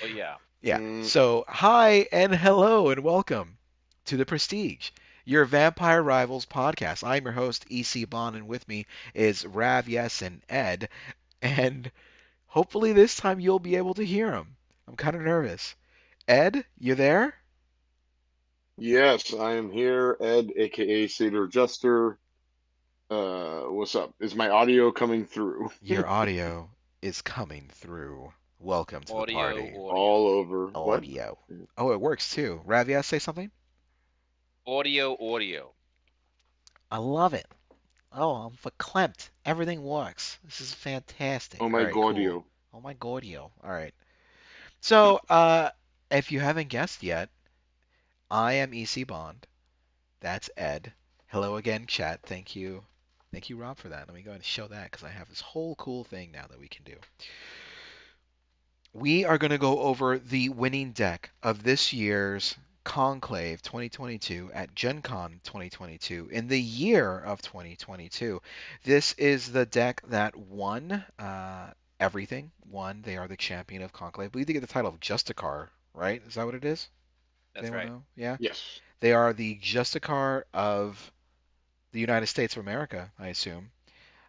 Oh yeah. Yeah. Mm, So, hi and hello and welcome to the Prestige, your Vampire Rivals podcast. I'm your host, EC Bond, and with me is Rav, Yes, and Ed. And hopefully this time you'll be able to hear him. I'm kind of nervous. Ed, you there? yes, I am here, Ed, aka Satyr Jester. What's up? Is my audio coming through? Your audio is coming through. Welcome to the Audio, party. All audio, over. What? Audio. Oh, it works too. Rav, yes, say something? audio, audio. I love it. Oh, I'm verklempt. Everything works. This is fantastic. Oh All my right, cool. gaudio. Oh my Gordio. All right. So, if you haven't guessed yet, I am EC Bond. That's Ed. Hello again, chat. Thank you. Thank you, Rob, for that. Let me go ahead and show that because I have this whole cool thing now that we can do. We are going to go over the winning deck of this year's Conclave 2022 at GenCon 2022 in the year of 2022. This is the deck that won everything. Won. They are the champion of Conclave. I believe they get the title of Justicar, right? Is that what it is? Does That's anyone right. know? Yeah. Yes. They are the Justicar of the United States of America, I assume.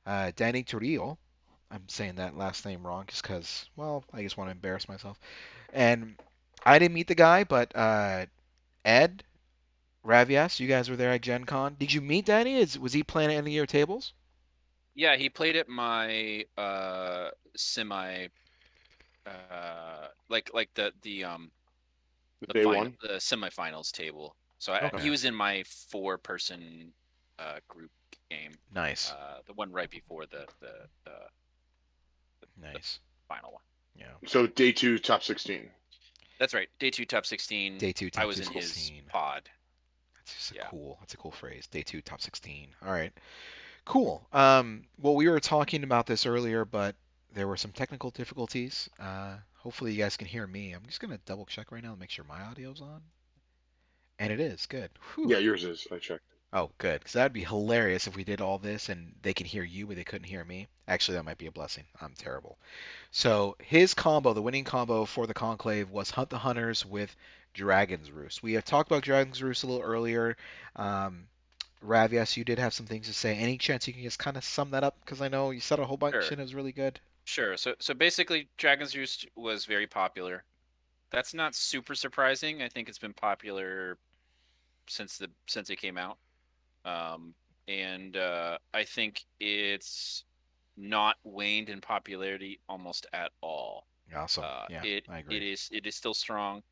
Danny Torrio. I'm saying that last name wrong just because, well, I just want to embarrass myself. And I didn't meet the guy, but Ed, Ravias, you guys were there at Gen Con. Did you meet Danny? Was he playing at any of your tables? Yeah, he played at my semi like The the day final one. the semifinals table. So he Okay, was in my four-person group game. nice, The one right before the nice. final one. Yeah, So day two, top 16. That's right. Day two, top 16. day two, I top was in his 16. pod. That's just a Yeah. cool. That's a cool phrase. Day two, top 16. All right, cool. Well, we were talking about this earlier, but there were some technical difficulties. Hopefully, you guys can hear me. I'm just gonna double check right now and make sure my audio's on, and it is good. Whew. Yeah, yours is. I checked. Oh, good. Because that'd be hilarious if we did all this and they can hear you, but they couldn't hear me. Actually, that might be a blessing. I'm terrible. So his combo, the winning combo for the Conclave, was Hunt the Hunters with Dragon's Roost. We have talked about Dragon's Roost a little earlier. Um, Rav, yes, you did have some things to say. Any chance you can just kind of sum that up? Because I know you said a whole bunch Sure. and it was really good. Sure. So basically, Dragon's Roost was very popular. That's not super surprising. I think it's been popular since it came out. Um, and I think it's not waned in popularity almost at all. Awesome. Yeah, I It agree. is still strong.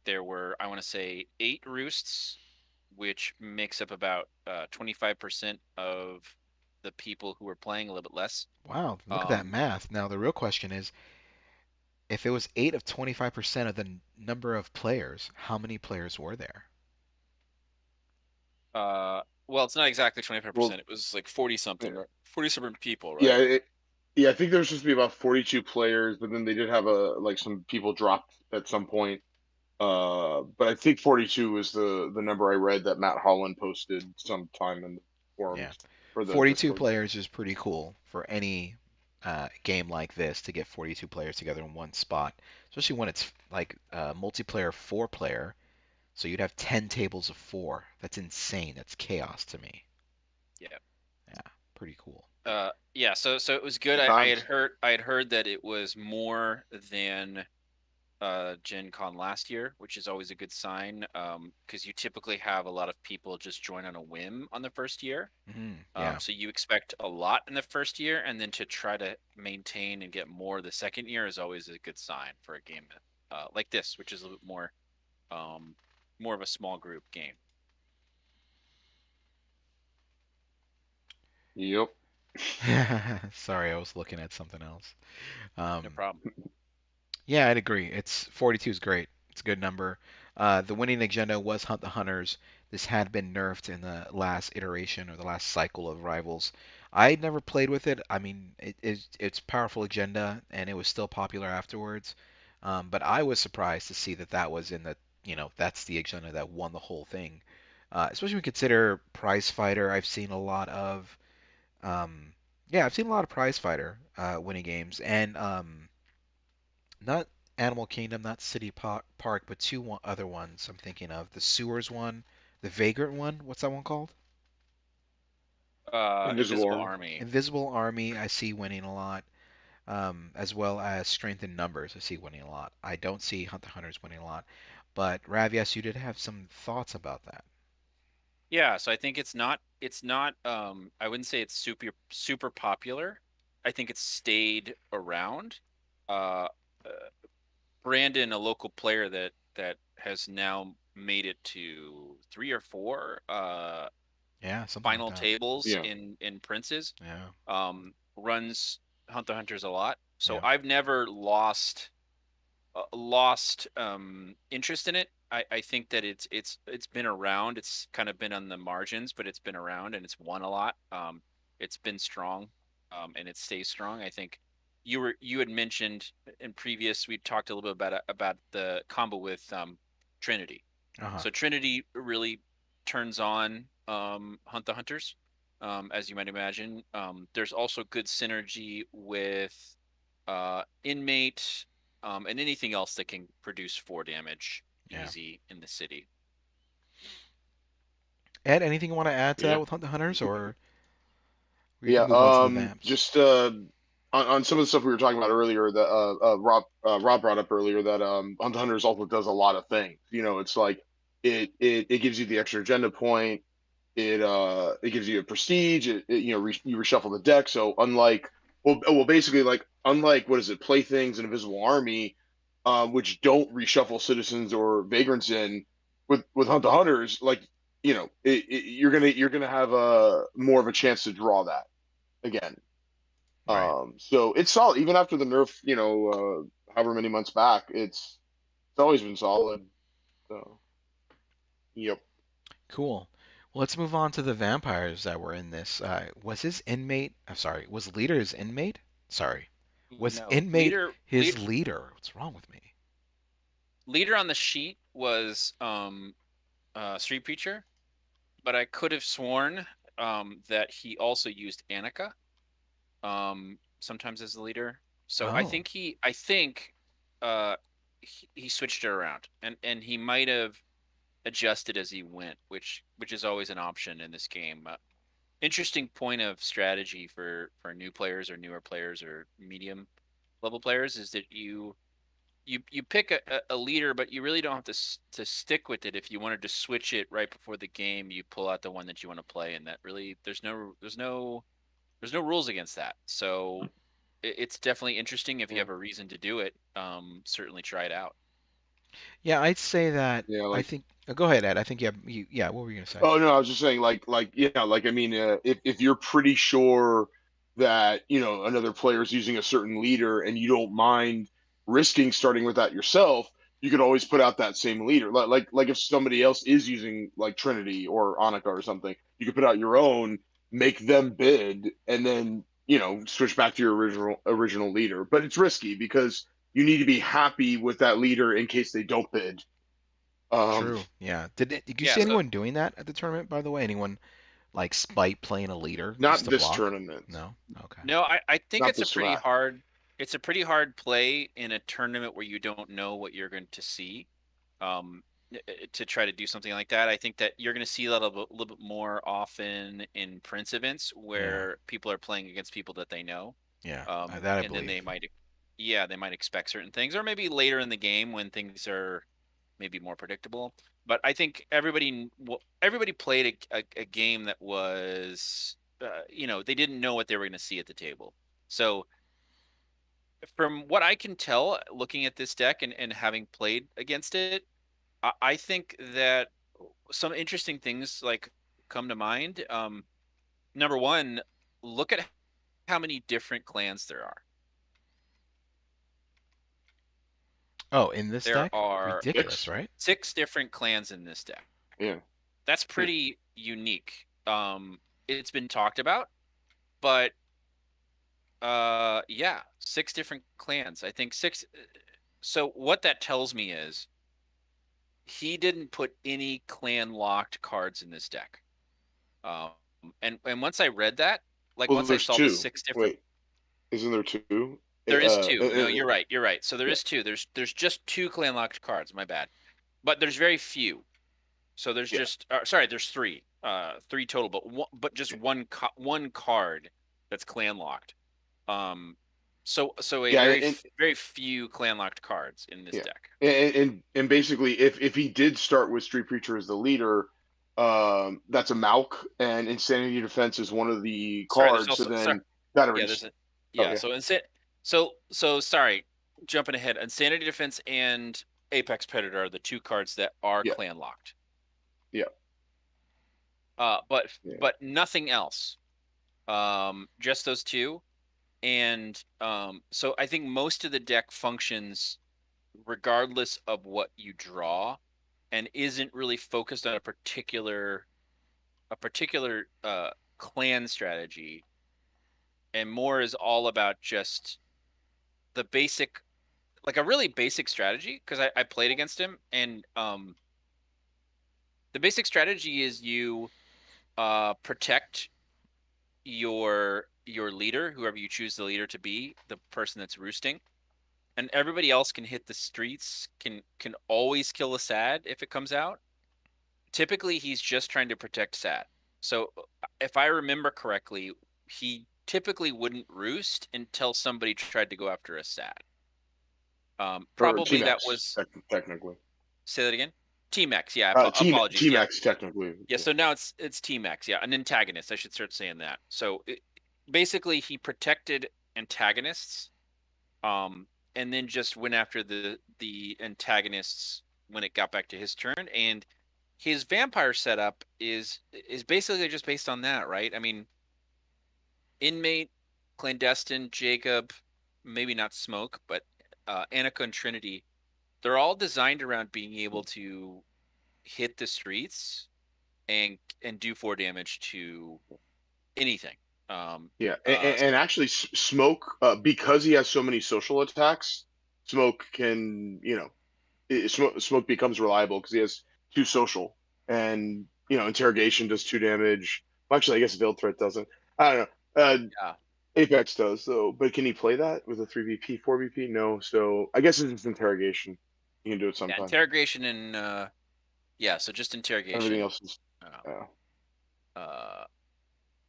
There were, I want to say, 8 roosts, which makes up about 25% of the people who were playing, a little bit less. Wow, look at that Um, math. Now the real question is, if it was 8 of 25% of the number of players, how many players were there? well, it's not exactly Well, 25%. It was like 40 something, yeah, right? 40 something people, yeah, right? yeah. I think there was supposed to be about 42 players, but then they did have some people dropped at some point. But I think 42 was the number I read that Matt Holland posted sometime in the Yeah. forums for the 42 Discord. players is pretty cool for any game like this to get 42 players together in one spot, especially when it's like multiplayer four player. So you'd have 10 tables of four. That's insane. That's chaos to me. Yeah. Yeah, pretty cool. Yeah, so it was good. Good times. I had heard that it was more than Gen Con last year, which is always a good sign. Because you typically have a lot of people just join on a whim on the first year. Yeah. So you expect a lot in the first year, and then to try to maintain and get more the second year is always a good sign for a game like this, which is a little bit um, more of a small group game. Yep. Sorry, I was looking at something else. No Um, problem. yeah, I'd agree. It's 42 is great. It's a good number. The winning agenda was Hunt the Hunters. This had been nerfed in the last iteration or the last cycle of Rivals. I never played with it. I mean, it's powerful agenda and it was still popular afterwards. But I was surprised to see that that was in the, that's the agenda that won the whole thing. Especially when you consider Prize Fighter. I've seen a lot of, um, yeah, I've seen a lot of Prize Fighter winning games, and not Animal Kingdom, not City Park, but two other ones I'm thinking of. The Sewers one, the Vagrant one. What's that one called? Invisible Invisible Army. Army. Invisible Army. I see winning a lot, as well as Strength in Numbers. I see winning a lot. I don't see Hunt the Hunters winning a lot, but Ravias, you did have some thoughts about that. Yeah, so I think it's not I wouldn't say it's super popular. I think it's stayed around. Uh, uh Brandon, a local player that has now made it to three or four Yeah, something like final that. tables Yeah. in Princes, Yeah, runs Hunt the Hunters a lot. So yeah, I've never lost interest in it. I think that it's been around. It's kind of been on the margins, but it's been around and it's won a lot. It's been strong, and it stays strong. I think you had mentioned in previous we talked a little bit about the combo with Trinity. uh-huh, So Trinity really turns on Hunt the Hunters, as you might imagine. There's also good synergy with Inmate, and anything else that can produce 4 damage yeah. easy in the city. Ed, anything you want to add to that Yeah. with Hunt the Hunters, or we Yeah. can move on to the Vamps? Just on some of the stuff we were talking about earlier that Rob brought up earlier that Hunt Hunters also does a lot of things. It's like it gives you the extra agenda point. It gives you a prestige. You reshuffle the deck. So unlike basically like unlike what is it, Playthings and Invisible Army, which don't reshuffle citizens or vagrants in with Hunt the Hunters, like you're gonna have a more of a chance to draw that again. Right. So it's solid even after the nerf. However many months back, it's always been solid. So yep. Cool. Well, let's move on to the vampires that were in this. Was his inmate? I'm sorry. Was leader his inmate? Sorry. Was No, inmate leader his lead, leader? What's wrong with me? leader on the sheet was Street Preacher, but I could have sworn that he also used Annika sometimes as the leader. So Oh, I think uh, he switched it around, and he might have adjusted as he went, which is always an option in this game. Interesting point of strategy for new players or newer players or medium level players is that you pick a leader, but you really don't have to stick with it. If you wanted to switch it right before the game, you pull out the one that you want to play, and that really there's no rules against that. So it's definitely interesting if you Yeah. have a reason to do it. Certainly try it out. yeah. I'd say that. Yeah. I Like. think. Go ahead, Ed. I think you have. Yeah. What were you gonna say? Oh no, I was just saying, yeah, like I mean, if you're pretty sure that another player's using a certain leader and you don't mind risking starting with that yourself, you could always put out that same leader. Like if somebody else is using like Trinity or Annika or something, you could put out your own, make them bid, and then switch back to your original leader. But it's risky because you need to be happy with that leader in case they don't bid. Um, True. Yeah. Did you Yeah. see So anyone doing that at the tournament? By the way, anyone like spite playing a leader just not to this block? tournament. No. Okay. no, I think Not this tournament. it's a pretty hard play in a tournament where you don't know what you're going to see. Um, to try to do something like that, I think that you're going to see that little bit more often in Prince events Yeah. where people are playing against people that they know, Yeah. That I and then believe. they might expect certain things, or maybe later in the game when things are maybe more predictable. But I think everybody played a game that was, they didn't know what they were going to see at the table. So from what I can tell, looking at this deck and having played against it, I think that some interesting things like come to mind. Number one, look at how many different clans there are. Oh, in this There deck? are Ridiculous, Six. right? 6 different clans in this deck. Yeah. That's Yeah. pretty unique. It's been talked about, but yeah, 6 different clans. I think six. So what that tells me is he didn't put any clan locked cards in this deck. And once I read that, like Well, once I there's saw the two. 6 different, Wait, isn't there two? There is two. No, you're uh, right. You're right. So there yeah, is two. There's just two clan locked cards. My bad. But there's very few. So there's yeah, just sorry, there's three. Three total, but just one card that's clan locked. Um, so a yeah, very few clan locked cards in this yeah, deck. and basically, if he did start with Street Preacher as the leader, that's a Malk, and Insanity Defense is one of the Sorry, there's cards. So also sorry. then that Yeah, already. there's a Oh yeah. yeah, So sorry, jumping ahead. Insanity Defense and Apex Predator are the two cards that are yeah, clan locked. yeah, yeah. But nothing else. Just those two. And so I think most of the deck functions regardless of what you draw, and isn't really focused on a particular clan strategy, and more is all about just the basic, like a really basic strategy. Because I played against him, and the basic strategy is you protect your leader, whoever you choose the leader to be, the person that's roosting, and everybody else can hit the streets, can always kill a sad if it comes out. Typically, he's just trying to protect sad. So if I remember correctly, he typically wouldn't roost until somebody tried to go after a sad. Or Probably Team that X, was, technically. say that again. Team X, yeah. Apologies, Team yeah, X, technically. yeah. So now it's Team X, yeah, an antagonist. I should start saying that. So basically, he protected antagonists, um, and then just went after the antagonists when it got back to his turn. And his vampire setup is basically just based on that, right? I mean, inmate, clandestine, Jacob, maybe not smoke, but Annika and Trinity, they're all designed around being able to hit the streets and do 4 damage to anything. Yeah, So and actually, Smoke, because he has so many social attacks, Smoke can, Smoke becomes reliable because he has two social, and interrogation does 2 damage. Well, actually, I guess veiled threat doesn't. I don't know. yeah, Apex does, so but can he play that with a 3 VP, 4 VP? No, so I guess it's just interrogation. You can do it yeah, sometime. interrogation and yeah, so just Everything interrogation. else is, Uh, uh,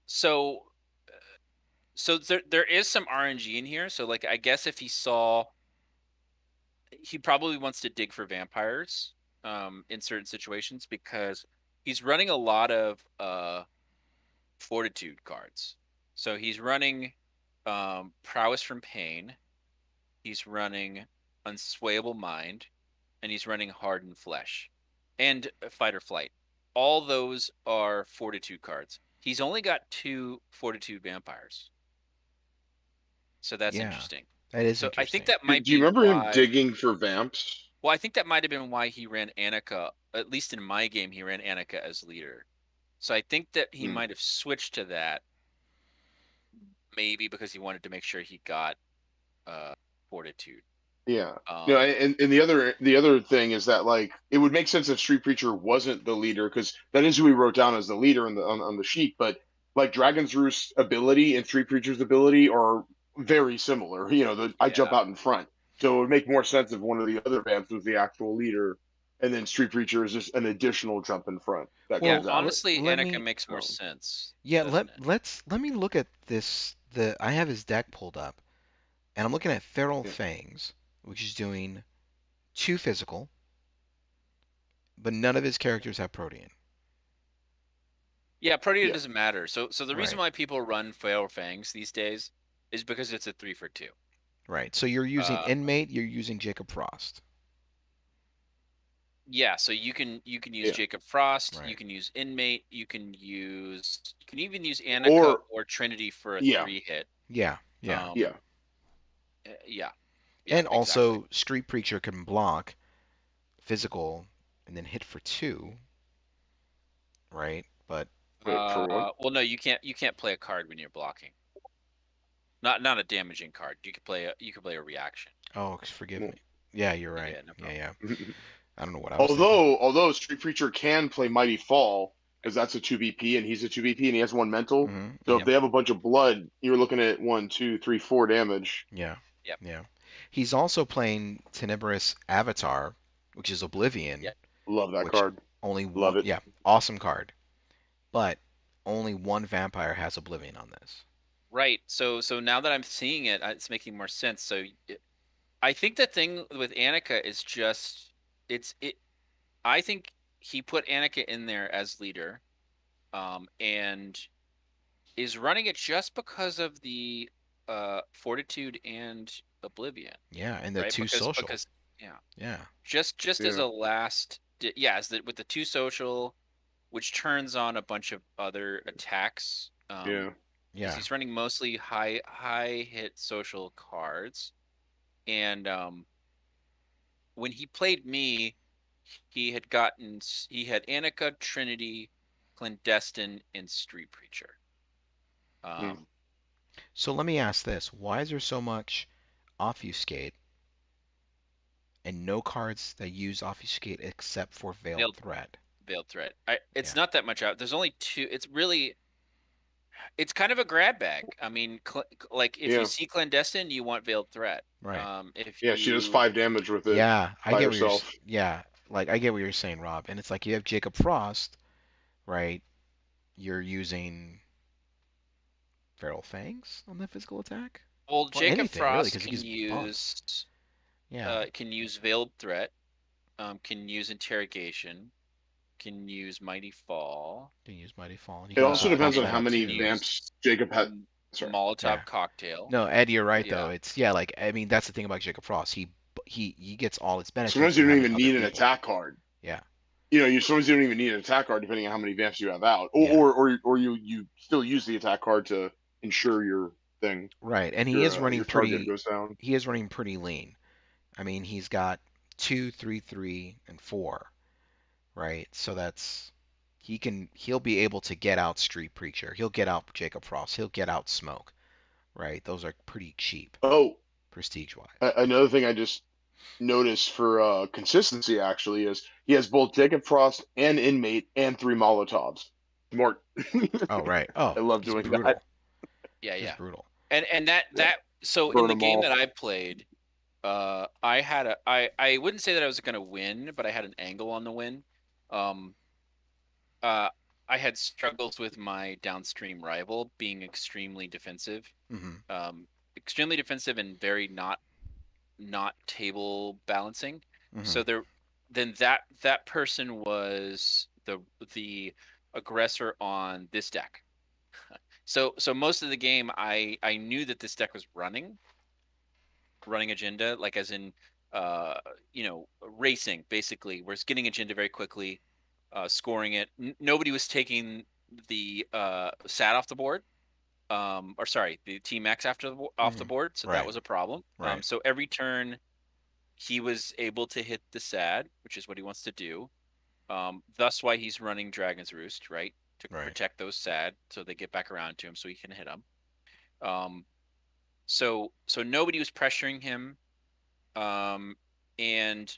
so so there is some RNG in here. So like I guess if he probably wants to dig for vampires in certain situations, because he's running a lot of fortitude cards. So he's running prowess from pain, he's running unswayable mind, and he's running hardened flesh and fight or flight. All those are fortitude cards. He's only got two fortitude vampires. So that's Yeah, interesting. that is So I think interesting. that do might you be remember him why. digging for vamps? Well, I think that might have been why he ran Annika. At least in my game, he ran Annika as leader. So I think that he Hmm. might have switched to that, maybe because he wanted to make sure he got fortitude. Yeah. Um, And the other thing is that, like, it would make sense if Street Preacher wasn't the leader, because that is who he wrote down as the leader on the sheet. But like Dragon's Roost's ability and Street Preacher's ability are very similar. I jump yeah, out in front, so it would make more sense if one of the other vamps was the actual leader, and then Street Preacher is just an additional jump in front that yeah. comes Well, out. Honestly, let Annika me makes more Um, sense, yeah, doesn't it? let me look at this. The I have his deck pulled up, and I'm looking at Feral yeah, Fangs, which is doing two physical, but none of his characters have Protean. Yeah, Protea yeah, doesn't matter. So the reason Right, why people run Fail Fangs these days is because it's a 3 for 2. right. So you're using Uh, Inmate, you're using Jacob Frost. yeah, so you can use yeah. Jacob Frost, you Right. can use Inmate, you can even use Annika Or or Trinity for a yeah, 3 hit. Yeah, yeah. yeah. Yeah, yeah, And exactly. also, Street Preacher can block physical and then hit for two, right? But For what? Well, no, you can't play a card when you're blocking. Not a damaging card. You can play a reaction. oh, forgive me. Yeah, you're right. Yeah, no Yeah, problem. yeah. I don't know what I was thinking. Although Street Preacher can play Mighty Fall, because that's a 2 BP and he's a 2 BP and he has one mental. So if Yeah, they have a bunch of blood, you're looking at 1, 2, 3, 4 damage. yeah. Yep. Yeah. He's also playing Tenebrous Avatar, which is Oblivion, Yep. Love that which card. only Love one, it. yeah, awesome card. But only one vampire has Oblivion on this. Right. So now that I'm seeing it, it's making more sense. I think the thing with Annika is just it's it. I think he put Annika in there as leader, and is running it just because of the fortitude and oblivion, Yeah, and the right? two Because social. yeah, Yeah. just as Yeah. a last, yeah, as with the two social, which turns on a bunch of other attacks. Yeah. Because Yeah. he's running mostly high hit social cards, and when he played me, he had Annika, Trinity, Clandestine, and Street Preacher. Hmm. Um, So let me ask this. Why is there so much Obfuscate and no cards that use Obfuscate except for Veiled Veiled Threat? Veiled Threat. It's Yeah. not that much out. There's only two. It's kind of a grab bag. I mean, like if you Yeah. see Clandestine, you want Veiled Threat. Right. If Yeah. She does you 5 damage with it Yeah, I by get what you're herself. yeah, like I get what you're saying, Rob. And it's like you have Jacob Frost, right? You're using Feral Fangs on the physical attack? well, Or Jacob anything really, Frost because he gives bumps. Yeah, can use Veiled Threat, can use Interrogation, can use Mighty Fall, you can use Mighty Fall, and you It can also also depends pop on that how up many can too. use vamps Jacob had. Sorry. Yeah. Molotov Cocktail. No, Ed, you're right though. Yeah. It's yeah, like I mean that's the thing about Jacob Frost. He gets all its benefits Sometimes from you don't having even other need an people. attack card. Yeah, You sometimes you don't even need an attack card depending on how many vamps you have out, yeah, or you still use the attack card to ensure your thing, right. And your target goes down. he is running pretty lean. I mean he's got 2, 3, 3, and 4, right? So that's he'll be able to get out Street Preacher. He'll get out Jacob Frost. He'll get out Smoke, right? Those are pretty cheap Oh, prestige wise. another thing I just noticed for consistency actually is he has both Jacob Frost and Inmate and 3 Molotovs. Smart. Oh right. Oh, I love he's doing that. brutal. Yeah, Just yeah. brutal. And Yeah, so in burn the them game that all. I played, I wouldn't say that I was going to win, but I had an angle on the win. Um uh I had struggles with my downstream rival being extremely defensive. Hmm. Um Extremely defensive and very not table balancing. Hmm. So that person was the aggressor on this deck. So most of the game I knew that this deck was running agenda, like as in racing basically. We're getting agenda very quickly, scoring it. Nobody was taking the sat off the board. Or sorry, the Team X off the Hmm. board, so that Right. was a problem. Right. So every turn he was able to hit the sad, which is what he wants to do. Thus why he's running Dragon's Roost, right? To Right. protect those sad so they get back around to him so he can hit them. Um, so nobody was pressuring him. Um, and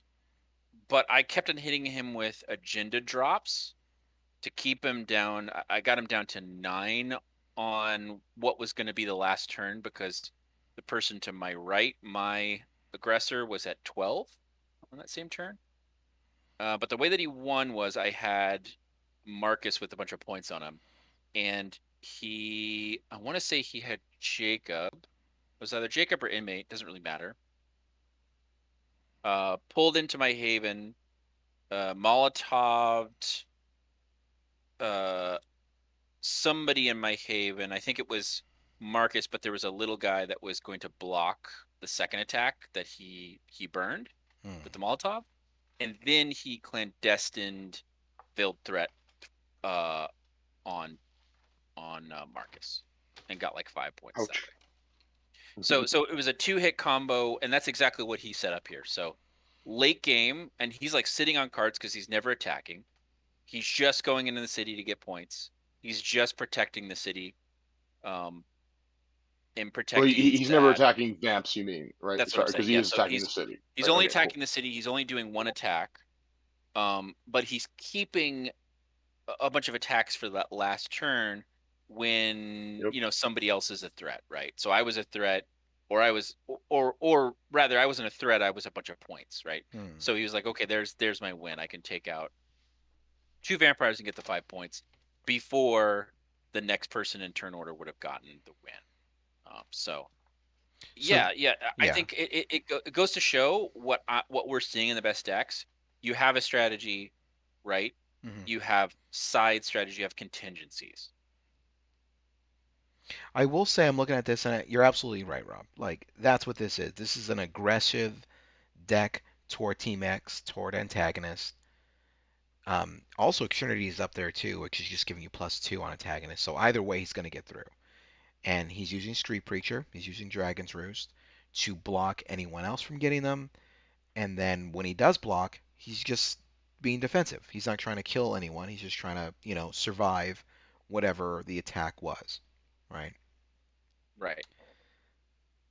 but I kept on hitting him with agenda drops to keep him down. I got him down to 9 on what was going to be the last turn because the person to my right, my aggressor, was at 12 on that same turn. But the way that he won was I had Marcus with a bunch of points on him, and I want to say he had Jacob. It was either Jacob or Inmate, doesn't really matter. Pulled into my haven, Molotoved uh, somebody in my haven. I think it was Marcus, but there was a little guy that was going to block the second attack that he burned Mm. with the Molotov, and then he clandestined Veiled Threat uh, on Marcus and got like 5 points that Ouch. way. So it was a 2-hit combo, and that's exactly what he set up here. So late game, and he's like sitting on cards because he's never attacking. He's just going into the city to get points. He's just protecting the city, um, and Well, protecting he's never Sad. attacking vamps. You mean right? That's what I'm Sorry, saying. because he Yeah. is So attacking the city. he's Right. only Okay. Cool. attacking the city. He's only doing one attack, but he's keeping a bunch of attacks for that last turn when Yep. somebody else is a threat, right? So I was a threat. or I was, or rather, I wasn't a threat. I was a bunch of points, right? Hmm. So he was like, okay, there's my win. I can take out two vampires and get the 5 points before the next person in turn order would have gotten the win. So So yeah, I yeah. think it goes to show what we're seeing in the best decks. You have a strategy, right? Hmm. You have side strategy. You have contingencies. I will say I'm looking at this, and you're absolutely right, Rob. Like that's what this is. This is an aggressive deck toward Team X, toward antagonist. Also, Extrinity is up there too, which is just giving you +2 on antagonist. So either way, he's going to get through. And he's using Street Preacher, he's using Dragon's Roost to block anyone else from getting them. And then when he does block, he's just being defensive. He's not trying to kill anyone. He's just trying to, survive whatever the attack was. Right? Right.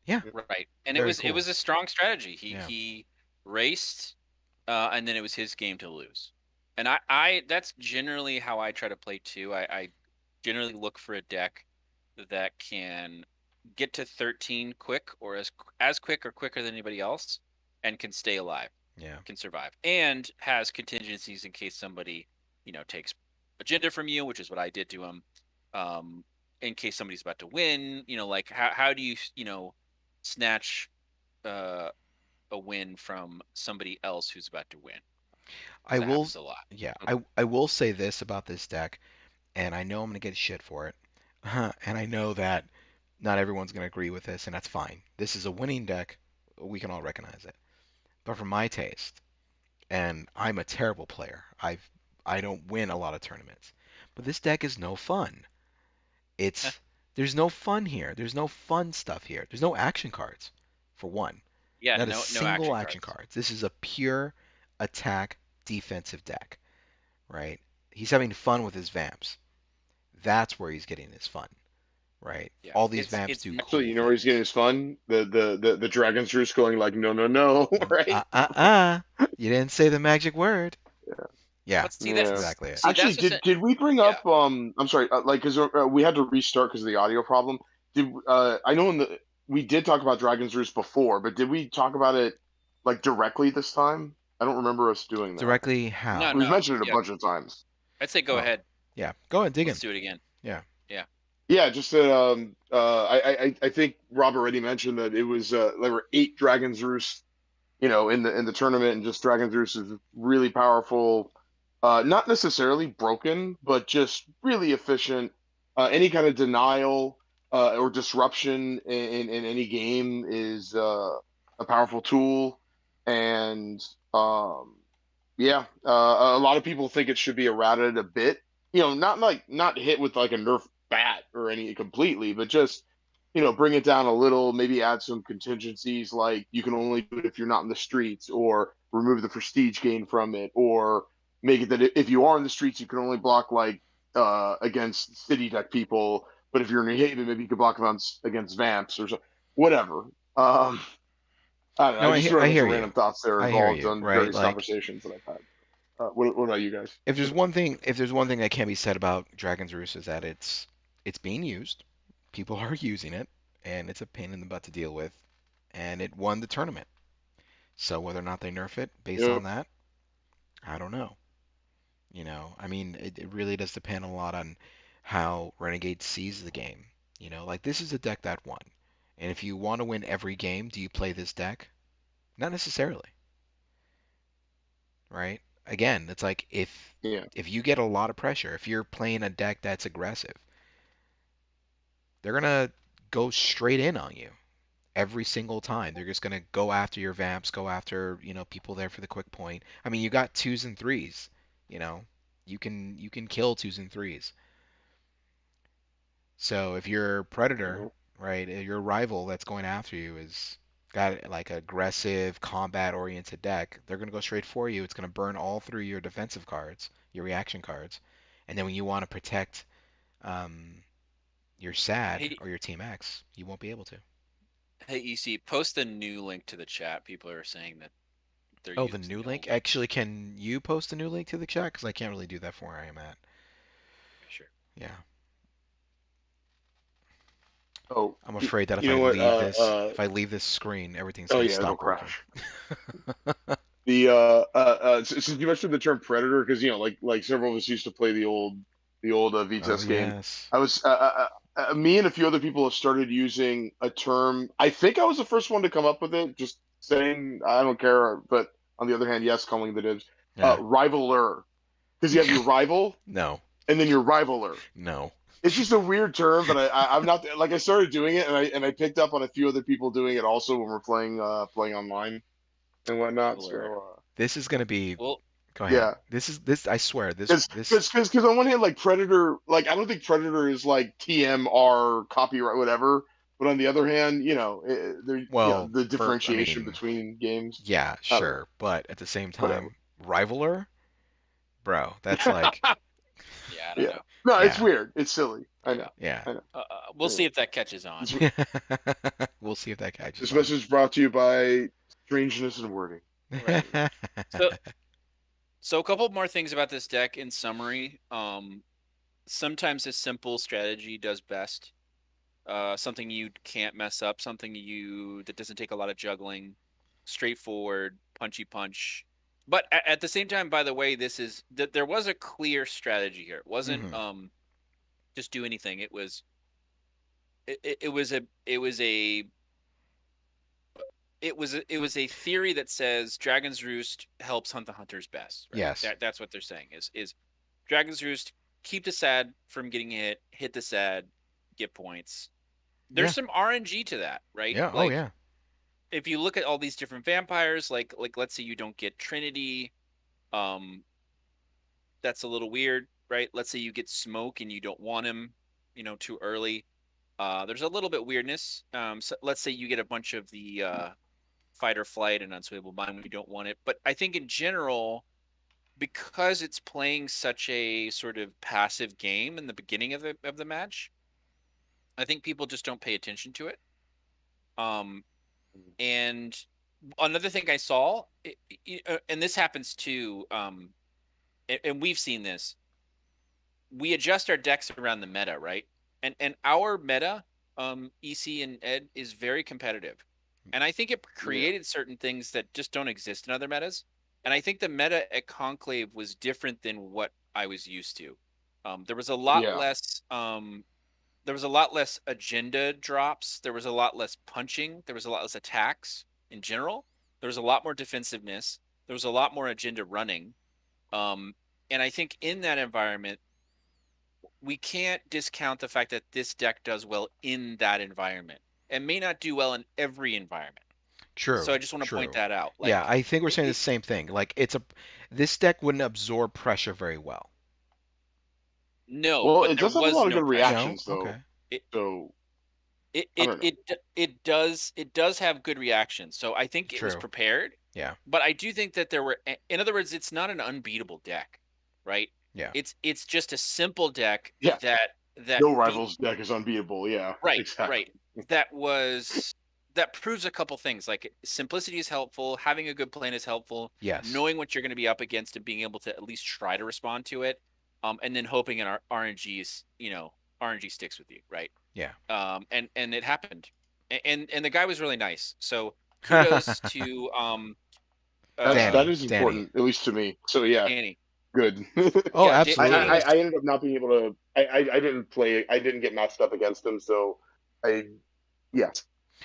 Yeah, Right. And it very was it cool. was a strong strategy. He Yeah. he raced, and then it was his game to lose. And I that's generally how I try to play too. I generally look for a deck that can get to 13 quick, or as quick or quicker than anybody else, and can stay alive, Yeah. can survive, and has contingencies in case somebody, takes agenda from you, which is what I did to him. In case somebody's about to win, like how do you, snatch uh, a win from somebody else who's about to win? I Because that will happens a lot. yeah, I will say this about this deck, and I know I'm gonna get shit for it. And I know that not everyone's gonna agree with this, and that's fine. This is a winning deck. We can all recognize it. But for my taste, and I'm a terrible player. I don't win a lot of tournaments. But this deck is no fun. It's there's no fun here. There's no fun stuff here. There's no action cards, for one. Yeah, Not a no single action action cards. cards. This is a pure attack defensive deck, right? He's having fun with his vamps. That's where he's getting his fun, right? Yeah, All these it's vamps it's do Actually, cool you know where he's getting things. his fun? The Dragon's Roost going like, no, no, no, right? You didn't say the magic word. Yeah, but see that's Yeah. exactly it. that's Actually, just did we bring yeah. up I'm sorry, like because we had to restart because of the audio problem. Did I know in the we did talk about Dragon's Roost before, but did we talk about it like directly this time? I don't remember us doing that. Directly No, how? We've no, mentioned it a yeah. bunch of times. I'd say go Oh, ahead. yeah. Go ahead, dig Let's in. do it again. Yeah. Yeah. Yeah, just that I think Rob already mentioned that it was there were 8 Dragon's Roost, in the tournament, and just Dragon's Roost is really powerful. Not necessarily broken, but just really efficient. Any kind of denial or disruption in any game is a powerful tool, and yeah, a lot of people think it should be errated a bit. Not hit with like a Nerf bat or any completely, but just bring it down a little. Maybe add some contingencies like you can only do it if you're not in the streets, or remove the prestige gain from it, or make it that if you are in the streets, you can only block like against city deck people. But if you're in New Haven, maybe you could block against vamps or so, whatever. I don't know. No, I just threw out a I bunch hear of you. random thoughts there I hear involved you, on right? various Like conversations that I've had. What about you guys? if there's one thing that can be said about Dragon's Roost is that it's being used. People are using it, and it's a pain in the butt to deal with, and it won the tournament. So whether or not they nerf it based Yep. on that, I don't know. I mean, it really does depend a lot on how Renegade sees the game. Like this is a deck that won. And if you want to win every game, do you play this deck? Not necessarily, right? Again, it's like Yeah. if you get a lot of pressure, if you're playing a deck that's aggressive, they're gonna go straight in on you every single time. They're just gonna go after your vamps, go after, people there for the quick point. I mean, you got twos and threes, you know. You can kill twos and threes. So if your predator, Yep. right, your rival that's going after you is got like aggressive combat oriented deck, they're gonna go straight for you. It's gonna burn all through your defensive cards, your reaction cards, and then when you want to protect um, your SAD Hey, or your Team X, you won't be able to. hey, EC, post the new link to the chat. People are saying that they're Oh, the using new the link? old link. Actually, can you post a new link to the chat? Because I can't really do that from where I am at. Okay, sure. Yeah. Oh, I'm afraid that you know what? if I leave this screen, everything's Oh gonna yeah, it'll stop working. crash. The since you mentioned the term predator, because like several of us used to play the old Oh VTS game. yes. I was me and a few other people have started using a term. I think I was the first one to come up with it. Just saying, I don't care. But on the other hand, yes, calling the dibs. Yeah. Rivaler, because you have your rival No. and then your rivaler. No. It's just a weird term, but I'm not like I started doing it, and I picked up on a few other people doing it also when we're playing online and whatnot. Rivaler. So This is gonna be. Well, Go ahead. yeah, This. I swear. This. because on one hand, like Predator, like I don't think Predator is like TMR copyright whatever, but on the other hand, there Well, the I differentiation mean, between games. yeah, I don't know, sure, but at the same whatever. time, rivaler, bro. That's like, yeah, I don't Yeah, know. no, it's yeah, weird. It's silly. I Yeah. know. yeah. I know. We'll see Anyway, if that catches on. this, We'll see if that catches this on. message brought to you by strangeness and wording. Right. So, so a couple more things about this deck in summary. Sometimes a simple strategy does best. Something you can't mess up. Something that doesn't take a lot of juggling. Straightforward, punchy punch. But at the same time, by the way, there was a clear strategy here. It wasn't hmm just do anything. It was a theory that says Dragon's Roost helps hunt the hunters best, right? Yes. That's what they're saying is Dragon's Roost keep the sad from getting hit the sad, get points. There's Yeah. some RNG to that, right? Yeah. Oh Like yeah. if you look at all these different vampires, like let's say you don't get Trinity, um, that's a little weird, right? Let's say you get Smoke and you don't want him, too early. There's a little bit weirdness. So let's say you get a bunch of the fight or flight and unswayable mind when you don't want it. But I think in general, because it's playing such a sort of passive game in the beginning of the match, I think people just don't pay attention to it. Um, and another thing I saw, and this happens too, and we've seen this. We adjust our decks around the meta, right? And our meta, EC and Ed, is very competitive, and I think it Yeah, created certain things that just don't exist in other metas. And I think the meta at Conclave was different than what I was used to. There was a lot yeah, less. There was a lot less agenda drops. There was a lot less punching. There was a lot less attacks in general. There was a lot more defensiveness. There was a lot more agenda running. Um, and I think in that environment, we can't discount the fact that this deck does well in that environment and may not do well in every environment. So True. I just want to point True. that out. Yeah. Like, I think we're saying the same thing. Like this deck wouldn't absorb pressure very well. no, well, but it there does have a was lot of no good pressure. No. reactions though. Okay. It So it I it don't know. it it does have good reactions. So I think it was True. prepared, Yeah. but I do think that there were, in other words, it's not an unbeatable deck, right? Yeah. It's just a simple deck Yeah, that no beat. rivals deck is unbeatable. Yeah, Right, exactly. right. That proves a couple things. Like simplicity is helpful, having a good plan is helpful, Yes. knowing what you're going to be up against and being able to at least try to respond to it, and then hoping an RNG sticks with you, right? Yeah. And it happened, and the guy was really nice. So kudos to That Danny. is Danny. important, at least to me. So yeah, Danny. good. Oh, Yeah, I, Danny absolutely. I was. I ended up not being able to. I didn't play. I didn't get matched up against him. So I yeah.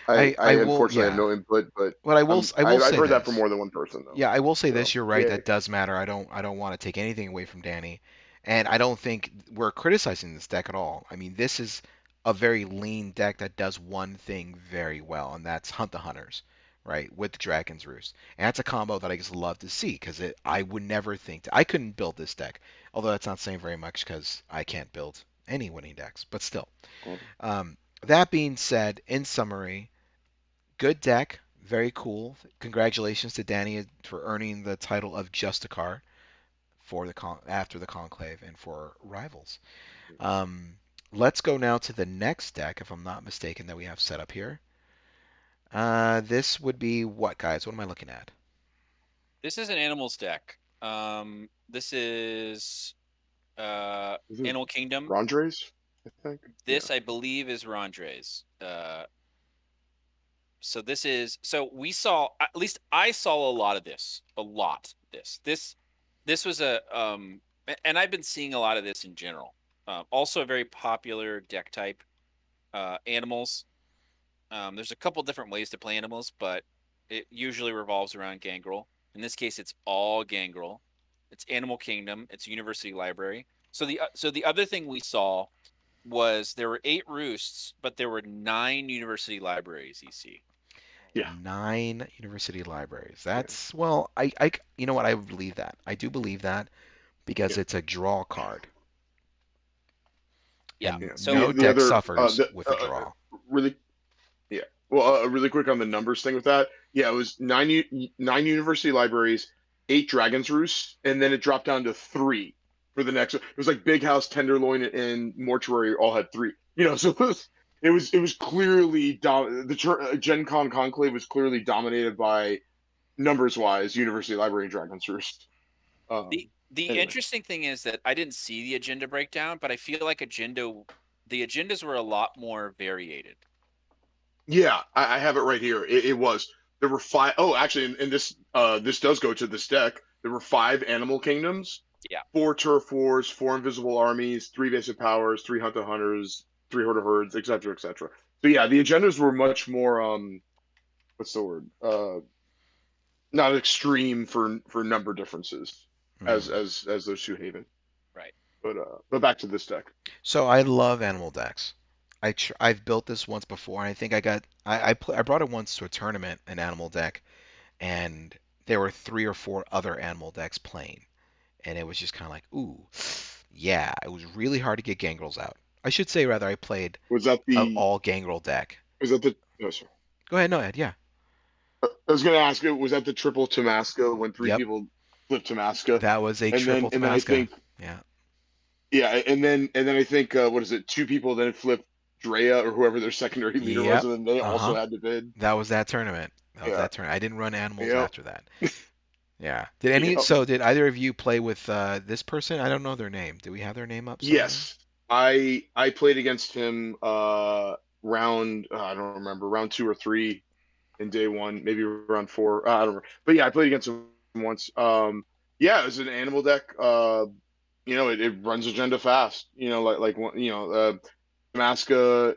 I I will. unfortunately have Yeah. no input, but But I will I've say heard that from this. more than one person though. Yeah, I will say this. So You're right. yeah, That does matter. I don't want to take anything away from Danny, and I don't think we're criticizing this deck at all. I mean, this is a very lean deck that does one thing very well, and that's hunt the hunters, right? With the Dragon's Roost, and that's a combo that I just love to see because I would never think I couldn't build this deck, although that's not saying very much because I can't build any winning decks, but still. Um, that being said, in summary. Good deck, very cool. Congratulations to Danny for earning the title of Justicar for after the Conclave and for Rivals. Um, let's go now to the next deck, if I'm not mistaken, that we have set up here. This would be what, guys? What am I looking at? This is an animals deck. This is is it Animal Kingdom. Rondres? I think. Yeah. This, I believe, is Rondre's. So this is so we saw, at least I saw a lot of this, a lot. This was and I've been seeing a lot of this in general. Also a very popular deck type. Animals. There's a couple different ways to play animals, but it usually revolves around Gangrel. In this case, it's all Gangrel. It's Animal Kingdom. It's University Library. So the other thing we saw was there were 8 roosts, but there were 9 university libraries. EC. Yeah. 9 university libraries. Yeah. That's well, you know what? I believe that. I do believe that because Yeah. it's a draw card, Yeah. and Yeah. So no The deck other suffers with a draw. really Yeah. Well, really quick on the numbers thing with that. Yeah, it was nine university libraries, 8 Dragons Roosts, and then it dropped down to 3 for the next. It was like Big House, Tenderloin, and Mortuary all had 3. So it was clearly Gen Con Conclave was clearly dominated by numbers wise University Library and Dragons Roost. the the Anyway. interesting thing is that I didn't see the agenda breakdown, but I feel like the agendas were a lot more variated. Yeah, I have it right here. It was there were 5. Oh, actually, and this does go to this deck. There were 5 Animal Kingdoms, Yeah. 4 Turf Wars, 4 Invisible Armies, 3 Basic Powers, 3 Hunter Hunters, 3 Horde of Herds, etc., etc. So yeah, the agendas were much more what's the word? Not extreme for number differences as Mm. as those two Haven. Right. But back to this deck. So I love animal decks. I've built this once before, and I think I brought it once to a tournament, an animal deck, and there were 3 or 4 other animal decks playing, and it was just kind of like, ooh, yeah. It was really hard to get Gangrels out. I should say rather I played Was that an the all Gangrel deck. was that the no, sorry. Go ahead, no, Ed. Yeah. I was going to ask you, was that the triple Tamasca when 3 Yep. people flipped Tamasca, That was a and then triple and then I Tamasca. think Yeah. yeah, and then I think what is it? 2 people then flipped Drea or whoever their secondary leader was, Yep. and then they also Uh-huh. had to bid. That was that tournament. That was Yeah, that tournament. I didn't run animals yeah, after that. Yeah. Did any yeah. so did either of you play with this person? I don't know their name. Do we have their name up somewhere? Yes, I played against him round I don't remember round 2 or 3 in day one, maybe round 4. I don't remember, but yeah, I played against him once. Yeah, it was an animal deck. It runs agenda fast. Damascus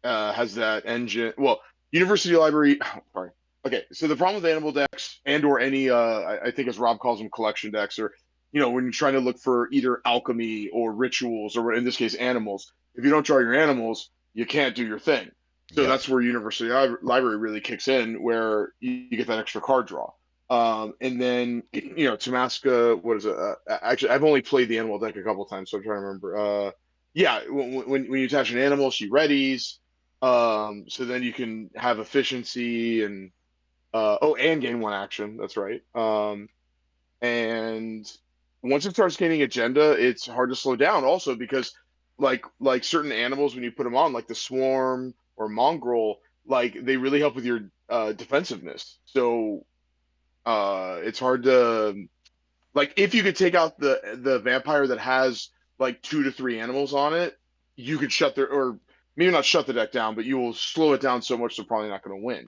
has that engine. Well, University Library. Sorry. Okay, so the problem with animal decks and/or any, I think as Rob calls them, collection decks, or when you're trying to look for either alchemy or rituals, or in this case, animals. If you don't draw your animals, you can't do your thing. So Yep. that's where University Library really kicks in, where you get that extra card draw. And then Tamaska, what is it? Actually, I've only played the animal deck a couple times, so I'm trying to remember. Yeah, when you attach an animal, she readies. So then you can have efficiency and and gain 1 action. That's right. And once it starts gaining agenda, it's hard to slow down. Also because like certain animals, when you put them on, like the swarm or mongrel, like they really help with your defensiveness. So it's hard to like if you could take out the vampire that has like 2 to 3 animals on it, you could shut their or maybe not shut the deck down, but you will slow it down so much they're probably not going to win.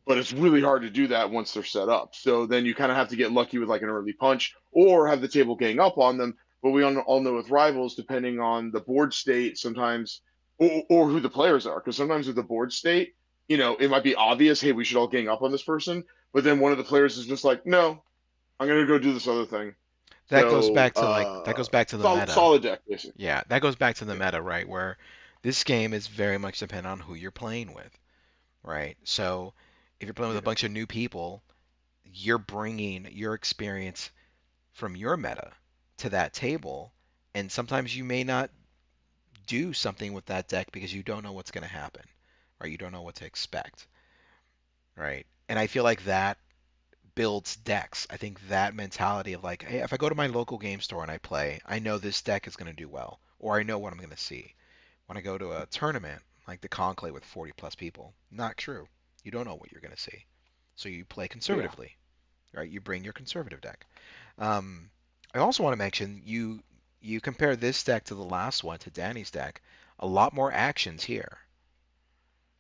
But it's really hard to do that once they're set up. So then you kind of have to get lucky with like an early punch or have the table gang up on them. But we all know with rivals, depending on the board state, sometimes or who the players are, because sometimes with the board state, it might be obvious, hey, we should all gang up on this person. But then one of the players is just like, no, I'm gonna go do this other thing. That goes So back to the meta. solid deck, basically. Yeah, that goes back to the Yeah, meta, right? Where this game is very much dependent on who you're playing with, right? So if you're playing with a yeah, bunch of new people, you're bringing your experience from your meta to that table, and sometimes you may not do something with that deck because you don't know what's going to happen, right? You don't know what to expect, right? And I feel like that builds decks. I think that mentality of like, hey, if I go to my local game store and I play, I know this deck is going to do well, or I know what I'm going to see. When I go to a tournament like the Conclave with 40 plus people, not true. You don't know what you're going to see. So you play yeah. conservatively, right? You bring your conservative deck. Um, I also want to mention you compare this deck to the last one, to Danny's deck, a lot more actions here,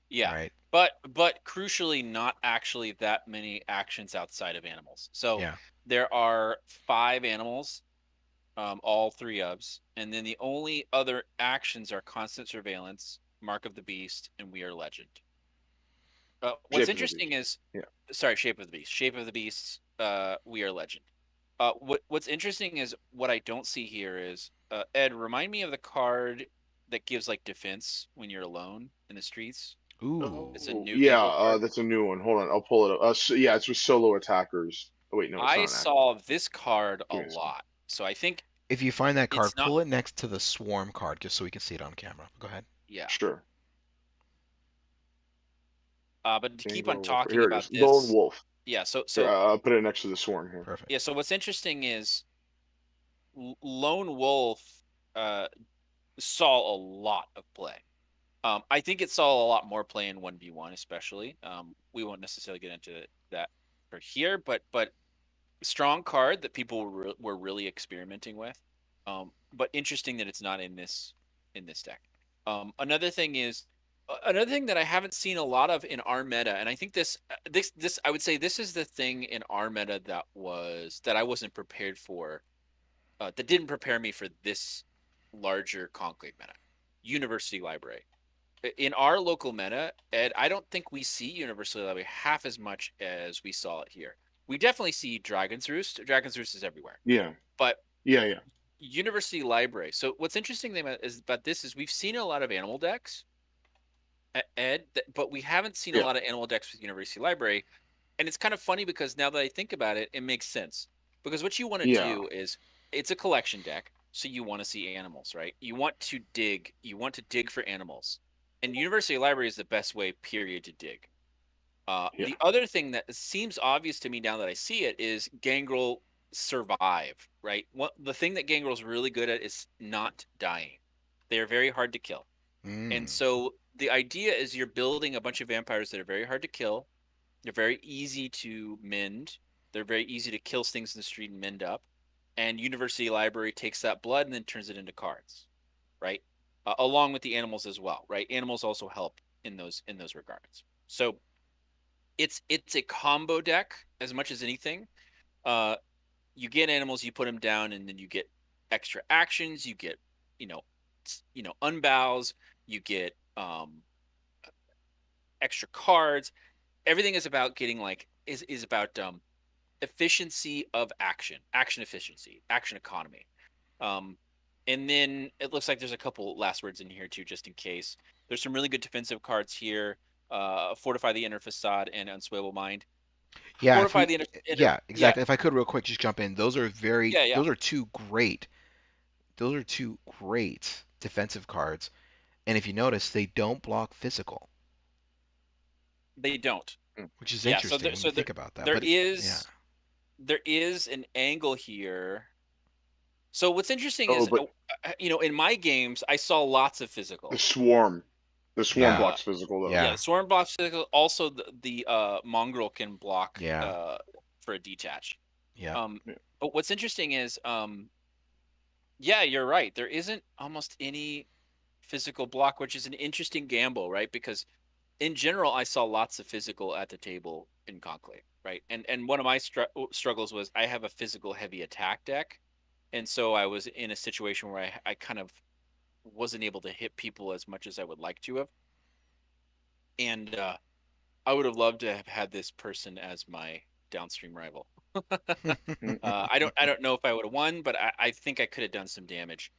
Yeah. right? But crucially, not actually that many actions outside of animals. So Yeah. there are 5 animals, all 3 ofs, and then the only other actions are constant surveillance, Mark of the Beast, and We Are Legend. What's Shape of the interesting beast. is, Yeah. sorry, Shape of the Beast, We Are Legend. What's interesting is what I don't see here is, Ed, remind me of the card that gives like defense when you're alone in the streets. Ooh. It's a Oh, new yeah. Gangle card. That's a new one. Hold on, I'll pull it up. Yeah, it's with solo attackers. Oh wait, no, it's I not an action. saw this card a Give me a second. lot, so I think If you find that it's card, not. pull it next to the Swarm card just so we can see it on camera. Go ahead. Yeah, Sure. but to keep on Gangrel Wolf. talking Here it is. about Lone this, Wolf. yeah. So Here, so I'll put it next to the swarm here. Perfect. yeah. So what's interesting is Lone Wolf uh, saw a lot of play. I think it saw a lot more play in 1v1, especially. We won't necessarily get into that for here, but strong card that people were really experimenting with. But interesting that it's not in this deck. Another thing is another thing that I haven't seen a lot of in our meta, and I think this I would say this is the thing in our meta that I wasn't prepared for, that didn't prepare me for this larger conclave meta. University library in our local meta, Ed, I don't think we see University Library half as much as we saw it here. We definitely see Dragon's Roost. Dragon's Roost is everywhere, Yeah. but Yeah. Yeah. University Library. So what's interesting about this is we've seen a lot of animal decks, Ed, but we haven't seen a Yeah. lot of animal decks with University Library. And it's kind of funny because now that I think about it, it makes sense. Because what you want to Yeah. do is it's a collection deck, so you want to see animals, right? You want to dig for animals. And University Library is the best way, period, to dig. Yeah. The other thing that seems obvious to me now that I see it is Gangrel survive, right? The thing that Gangrel's really good at is not dying. They are very hard to kill. And Mm. so the idea is you're building a bunch of vampires that are very hard to kill. They're very easy to mend. They're very easy to kill things in the street and mend up. And University Library takes that blood and then turns it into cards, right? Along with the animals as well, right? Animals also help in those regards. So it's a combo deck as much as anything. Uh, you get animals, you put them down, and then you get extra actions. You get, you know, unbows. You get extra cards. Everything is about getting like is about efficiency of action efficiency, action economy. Um, and then it looks like there's a couple last words in here too, just in case. There's some really good defensive cards here. Fortify the inner facade and unswayable mind. Yeah, if Fortify we the yeah, yeah, exactly. If I could real quick just jump in. yeah, yeah. Those are two great. Those are two great defensive cards. And if you notice, they don't block physical, They don't. Mm. which is Yeah, interesting when you think about that. there But yeah. is there is an angle here. So what's interesting Oh, is, but in my games, I saw lots of the physical. swarm. The swarm Yeah. Uh, blocks physical though. yeah, Yeah. the swarm blocks physical. Also, the mongrel can block Yeah. for a detach. Yeah. Um, Yeah. but what's interesting is, yeah, you're right. There isn't almost any physical block, which is an interesting gamble, right? Because in general, I saw lots of physical at the table in Conclave, right? And one of my struggles was I have a physical heavy attack deck, and so I was in a situation where I kind of wasn't able to hit people as much as I would like to have, and I would have loved to have had this person as my downstream rival. I don't know if I would have won, but I think I could have done some damage.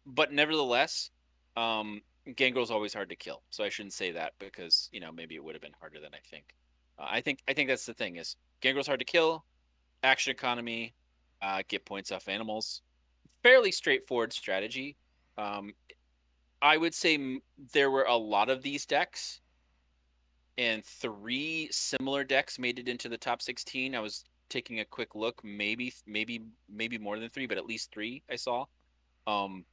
But nevertheless, Gangrel's always hard to kill, so I shouldn't say that because maybe it would have been harder than I think. I think that's the thing is Gangrel's hard to kill. Action economy, get points off animals. Fairly straightforward strategy. Um, I would say there were a lot of these decks, and 3 similar decks made it into the top 16. I was taking a quick look, maybe more than 3, but at least 3 I saw. Um,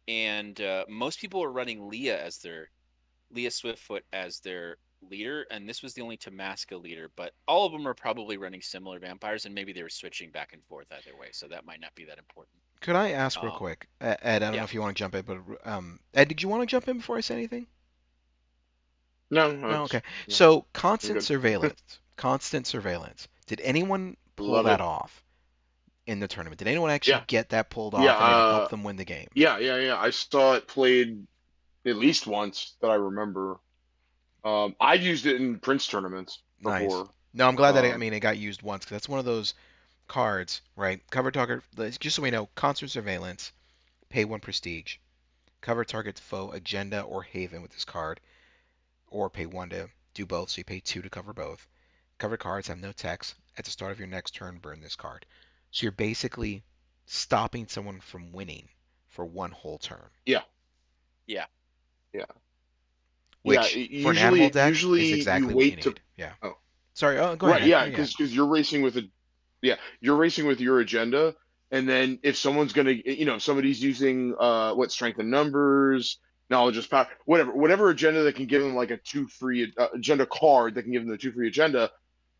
and most people were running Leah Swiftfoot as their leader, and this was the only Tamaska leader. But all of them are probably running similar vampires, and maybe they were switching back and forth either way, so that might not be that important. Could I ask real Um, quick, Ed? I don't know yeah, if you want to jump in, but Ed, did you want to jump in before I say anything? No, No, okay. no, So I'm constant good. surveillance, constant surveillance. Did anyone pull Love that it. off in the tournament? Did anyone actually Yeah, get that pulled yeah, off and it helped them win the game? yeah. I saw it played at least once that I remember. I've used it in Prince tournaments Nice. before. No, I'm glad that I Um, mean it got used once because that's one of those cards, right? Cover target. Just so we know, constant surveillance, pay one prestige. Cover target foe, agenda, or haven with this card, or pay one to do both, so you pay two to cover both. Covered cards have no text. At the start of your next turn, burn this card. So you're basically stopping someone from winning for one whole turn, yeah, yeah. yeah, yeah. which for an animal deck is Usually you exactly what you wait to. need. Yeah. Oh, Sorry. Oh, go ahead, right, Ed. yeah, Yeah. because you're racing with a yeah, you're racing with your agenda, and then if someone's gonna, if somebody's using what strength in numbers, knowledge is power, whatever agenda that can give them like a two free agenda card that can give them the two free agenda,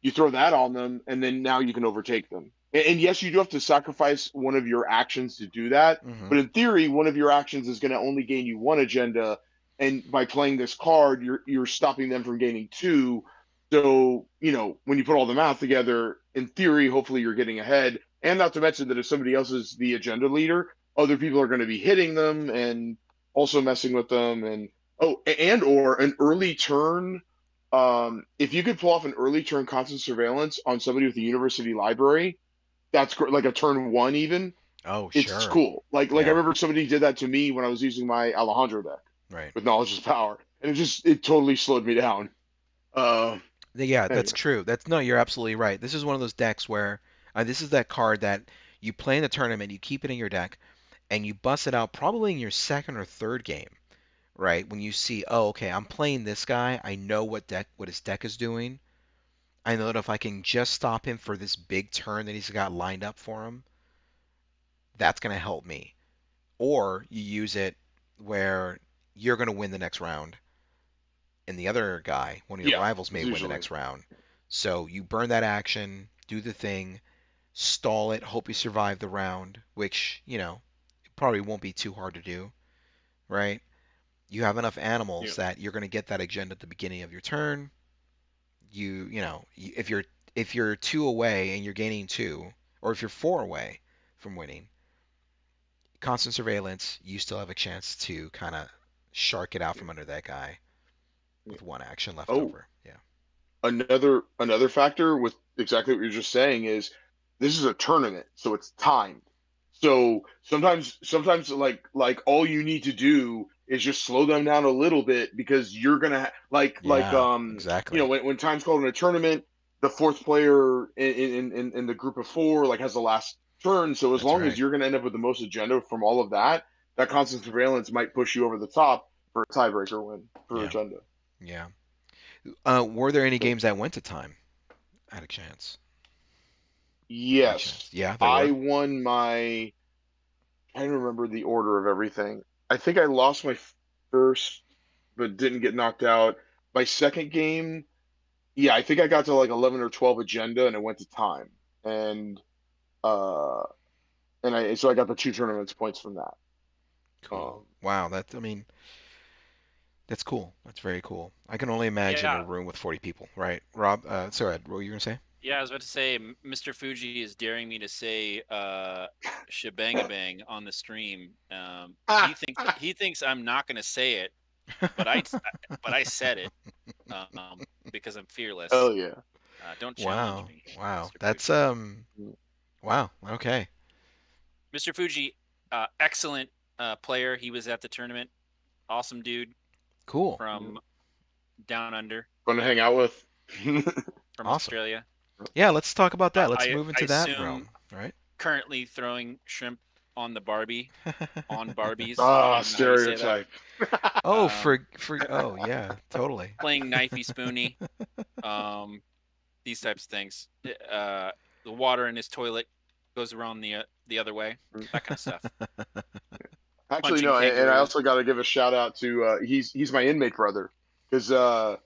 you throw that on them, and then now you can overtake them. And yes, you do have to sacrifice one of your actions to do that, Mm-hmm. but in theory, one of your actions is going to only gain you one agenda, and by playing this card, you're stopping them from gaining two. So, when you put all the math together, in theory, hopefully you're getting ahead. And not to mention that if somebody else is the agenda leader, other people are going to be hitting them and also messing with them. And or an early turn. If you could pull off an early turn constant surveillance on somebody with a university library, that's great. Like a turn one, even Oh, it's sure. cool. Like I Yeah. remember somebody did that to me when I was using my Alejandro deck Right. with knowledge is power, and it totally slowed me down. Uh, Yeah, that's anyway, true. That's no, you're absolutely right. This is one of those decks where this is that card that you play in the tournament, you keep it in your deck, and you bust it out probably in your second or third game, right? When you see, oh, okay, I'm playing this guy. I know what his deck is doing. I know that if I can just stop him for this big turn that he's got lined up for him, that's going to help me. Or you use it where you're going to win the next round, and the other guy, one of your yeah, rivals, may win the usually. next round. So you burn that action, do the thing, stall it, hope you survive the round, which, it probably won't be too hard to do, right? You have enough Yeah. animals that you're going to get that agenda at the beginning of your turn. If you're two away and you're gaining two, or if you're four away from winning, constant surveillance, you still have a chance to kind of shark it out from under that guy Yeah. with one action left Oh, over. Yeah. another factor with exactly what you're just saying is this is a tournament, so it's timed. So sometimes like all you need to do is just slow them down a little bit because you're gonna Yeah, exactly. when time's called in a tournament, the fourth player in the group of four like has the last turn. So as That's long as right. you're gonna end up with the most agenda from all of that, that constant surveillance might push you over the top for a tiebreaker win for Yeah, agenda. yeah. Were there any So games that went to time? At a chance. By chance. yes, Yeah, there I were. won my. I don't remember the order of everything. I think I lost my first, but didn't get knocked out. My second game, yeah, I think I got to like 11 or 12 agenda, and it went to time, and uh, I got the two tournaments points from that. Cool. Um, Wow, I mean, that's cool. That's very cool. I can only imagine a Yeah, room with 40 people, right? Rob, sorry, Ed, what were you gonna say? yeah. I was about to say, Mr. Fuji is daring me to say "shebangabang" on the stream. He thinks I'm not going to say it, but I said it because I'm fearless. hell yeah. Don't challenge Wow, me, wow. Mr. That's Fuji. wow. Okay, Mr. Fuji, excellent player. He was at the tournament. Awesome dude cool, from down under, Fun to hang out with. from awesome. Australia. Yeah, let's talk about that. Let's move I into that assume realm, all right? currently throwing shrimp on the Barbie on Barbies. I Ah, don't know how you say that. stereotype. Oh, Um, oh yeah, totally. playing knifey spoony. Um, these types of things. The water in his toilet goes around the other way. That kind of stuff. Actually, Punching no, and I kangaroos. also got to give a shout out to he's my inmate brother because as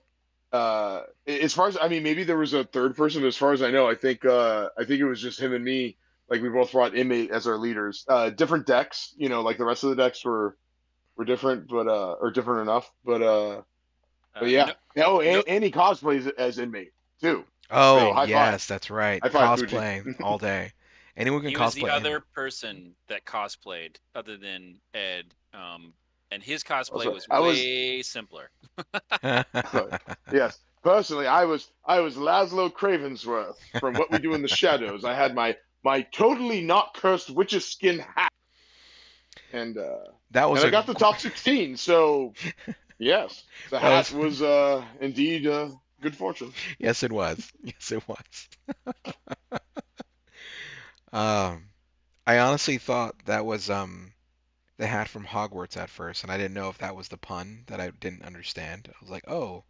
far as I mean, maybe there was a third person, but as far as I know, I think it was just him and me. Like we both brought inmate as our leaders. Different decks, like the rest of the decks were different, or different enough. But yeah. No, Oh, no, and he cosplays as inmate too. So Oh, high five, yes, that's right. high five, Fuji. Cosplay all day. Anyone can he was the cosplay other inmate. person that cosplayed other than Ed. And his That's cosplay right. was I was way simpler. yes. Personally, I was Laszlo Cravensworth from What We Do in the Shadows. I had my totally not cursed witch's skin hat, and uh, That was and I a got the top 16. So yes, the that hat was was indeed good fortune. yes, it was. Yes, it was. Um, I honestly thought that was the hat from Hogwarts at first, and I didn't know if that was the pun that I didn't understand. I was like, oh,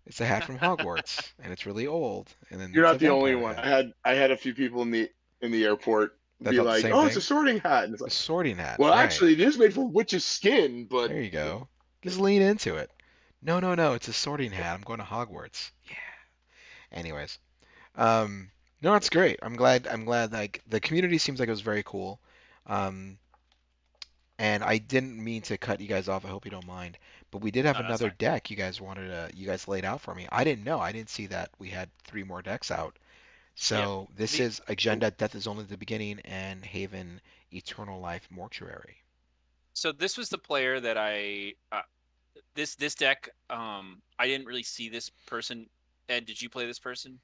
it's a hat from Hogwarts, and it's really old, and then You're it's not a the only vampire one. hat. I had a few people in the airport That be thought the like, same "Oh, it's a thing. sorting hat," and it's A like, sorting hat, well, right? actually, it is made from witch's skin, but There you you go. know, Just lean into it. No, no, no, it's a sorting hat. I'm going to Hogwarts. Yeah. Anyways, no, it's great. I'm glad. Like the community seems like it was very cool. Um, and I didn't mean to cut you guys off. I hope you don't mind. But we did have No, that's another fine. deck you guys laid out for me. I didn't know. I didn't see that we had three more decks out. Yeah. So this The is Agenda Death is Only the Beginning and Haven Eternal Life Mortuary. so this was the player that this deck. I didn't really see this person. Ed, did you play this person?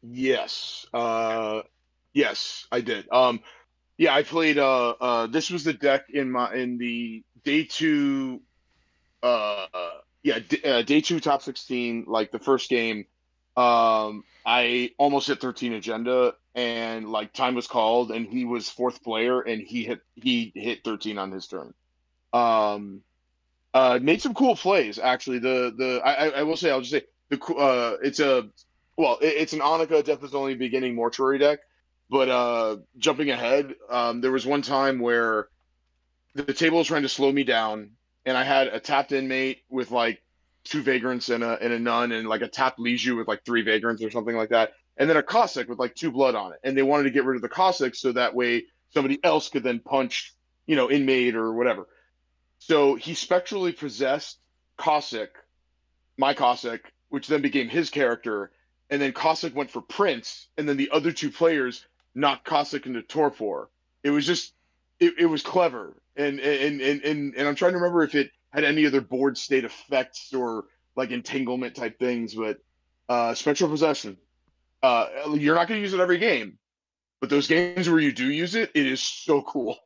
yes, Okay. yes, I did. Yeah, I played. This was the deck in the day two. Uh, day two top 16. Like the first game, I almost hit 13 agenda, and like time was called, and he was fourth player, and he hit 13 on his turn. Um, made some cool plays actually. I will say, I'll just say it's an Annika Death is Only Beginning mortuary deck. But jumping ahead, there was one time where the table was trying to slow me down, and I had a tapped inmate with like two vagrants and a nun, and like a tapped Liju with like three vagrants or something like that, and then a Cossack with like two blood on it. And they wanted to get rid of the Cossack so that way somebody else could then punch, inmate or whatever. So he spectrally possessed Cossack, my Cossack, which then became his character, and then Cossack went for Prince, and then the other two players knocked Cossack into torpor. It was just it was clever, and I'm trying to remember if it had any other board state effects or like entanglement type things, but spectral possession. You're not going to use it every game, but those games where you do use it, it is so cool.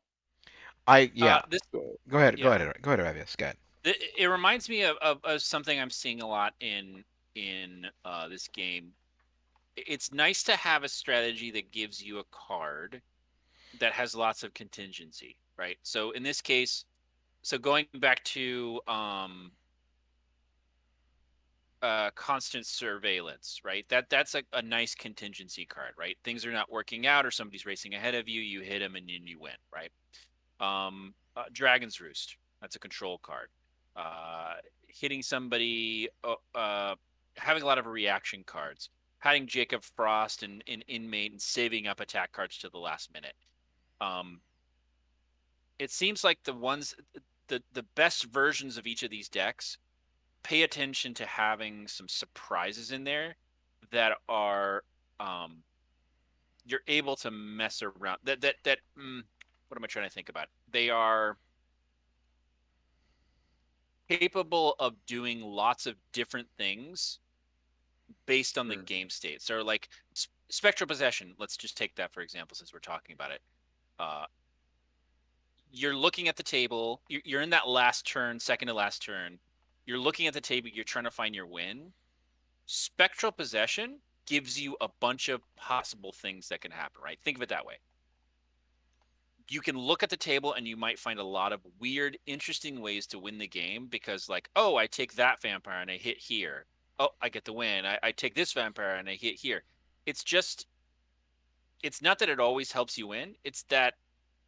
Yeah. This So, Go ahead. Go yeah. ahead. Go ahead, Avius. Go ahead. It reminds me of something I'm seeing a lot in this game. It's nice to have a strategy that gives you a card that has lots of contingency, right? So in this case, so going back to constant surveillance, right? That's a nice contingency card, right? Things are not working out or somebody's racing ahead of you, you hit them and then you win, right? Dragon's Roost, that's a control card. Hitting somebody, having a lot of reaction cards, having Jacob Frost and Inmate and saving up attack cards to the last minute. Um, it seems like the best versions of each of these decks pay attention to having some surprises in there that are you're able to mess around. What am I trying to think about? They are capable of doing lots of different things based on the mm, game state. So like spectral possession, let's just take that for example since we're talking about it. Uh, you're looking at the table, you're in that last turn, second to last turn. You're looking at the table, you're trying to find your win. Spectral possession gives you a bunch of possible things that can happen, right? Think of it that way. You can look at the table and you might find a lot of weird, interesting ways to win the game because, like, oh, I take that vampire and I hit here. Oh, I get the win. I take this vampire and I hit here. It's just, it's not that it always helps you win. It's that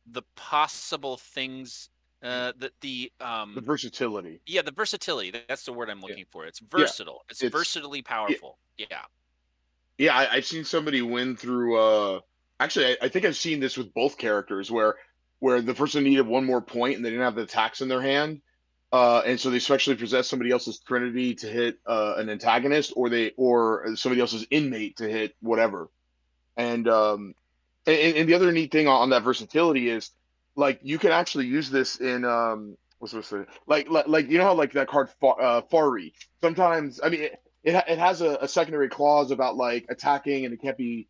the possible things, the versatility. yeah, the versatility. That's the word I'm Yeah, looking for. It's yeah. versatile. It's It's versatilely yeah, powerful. Yeah. yeah. I've seen somebody win through. Actually, I think I've seen this with both characters where the person needed one more point and they didn't have the attacks in their hand. And so they specially possess somebody else's Trinity to hit an antagonist, or somebody else's inmate to hit whatever. And and the other neat thing on that versatility is like you can actually use this in what's supposed to like you know how like that card far reach. Sometimes I mean it has a secondary clause about like attacking and it can't be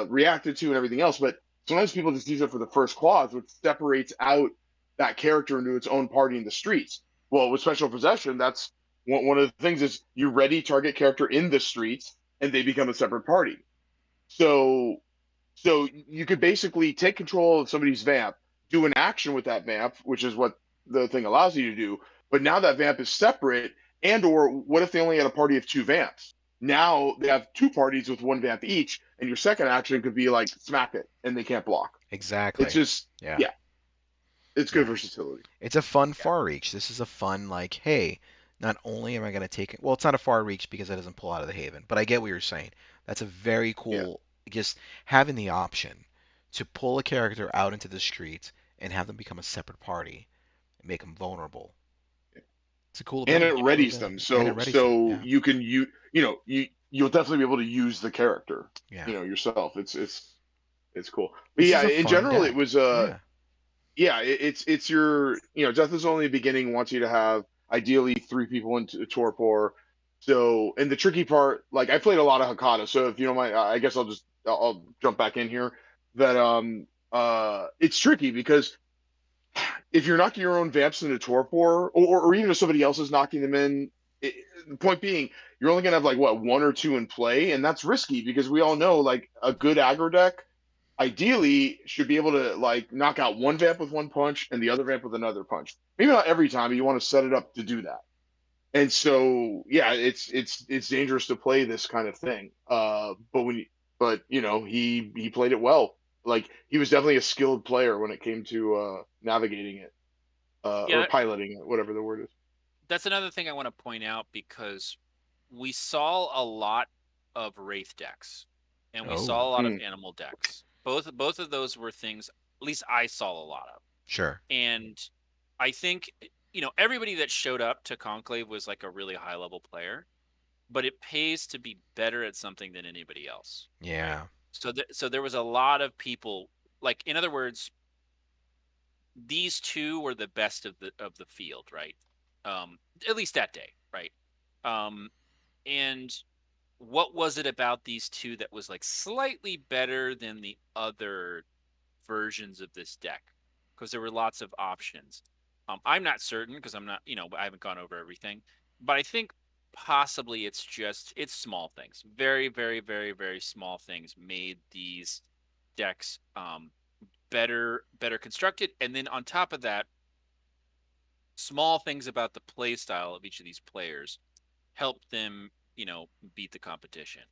reacted to and everything else, but sometimes people just use it for the first clause, which separates out that character into its own party in the streets. Well, with special possession, that's one of the things is you ready target character in the streets and they become a separate party. So you could basically take control of somebody's vamp, do an action with that vamp, which is what the thing allows you to do. But now that vamp is separate, and or what if they only had a party of two vamps? Now they have two parties with one vamp each, and your second action could be like smack it, and they can't block. It's Exactly. just Yeah. yeah, it's good Yeah. versatility. It's a fun Yeah. far reach. This is a fun, like, hey, not only am I going to take it, well, it's not a far reach because it doesn't pull out of the Haven, but I get what you're saying. That's a very Yeah. cool, just having the option to pull a character out into the streets and have them become a separate party and make them vulnerable. It's a cool And it ability. Cool readies them, ability. And it readies them. so Yeah. you can you'll definitely be able to use the character, Yeah. yourself. It's cool. But This yeah, is a in fun general, it deck. was Yeah. yeah, it's your Death is only the beginning wants you to have ideally three people into torpor. So and the tricky part, like I played a lot of Hakata, so if you don't mind, I guess I'll jump back in here. That it's tricky because if you're knocking your own vamps into torpor, or even if somebody else is knocking them in, the point being you're only gonna have like what one or two in play, and that's risky because we all know like a good aggro deck ideally should be able to like knock out one vamp with one punch and the other vamp with another punch. Maybe not every time, but you want to set it up to do that. And so, yeah, it's dangerous to play this kind of thing. But he played it well. Like he was definitely a skilled player when it came to navigating it or Yeah, piloting it, whatever the word is. that's another thing I want to point out because we saw a lot of wraith decks and we Oh, saw a lot of Mm, animal decks. Both of those were things at least I saw a lot of. sure. And I think everybody that showed up to Conclave was like a really high level player, but it pays to be better at something than anybody else, right? Yeah. So there was a lot of people, like in other words, these two were the best of the field, right? At least that day, right? Um, and what was it about these two that was like slightly better than the other versions of this deck? Because there were lots of options. I'm not certain because I'm not, I haven't gone over everything, but I think possibly it's small things, very, very, very, very small things made these decks better constructed, and then on top of that, small things about the play style of each of these players help them, beat the competition.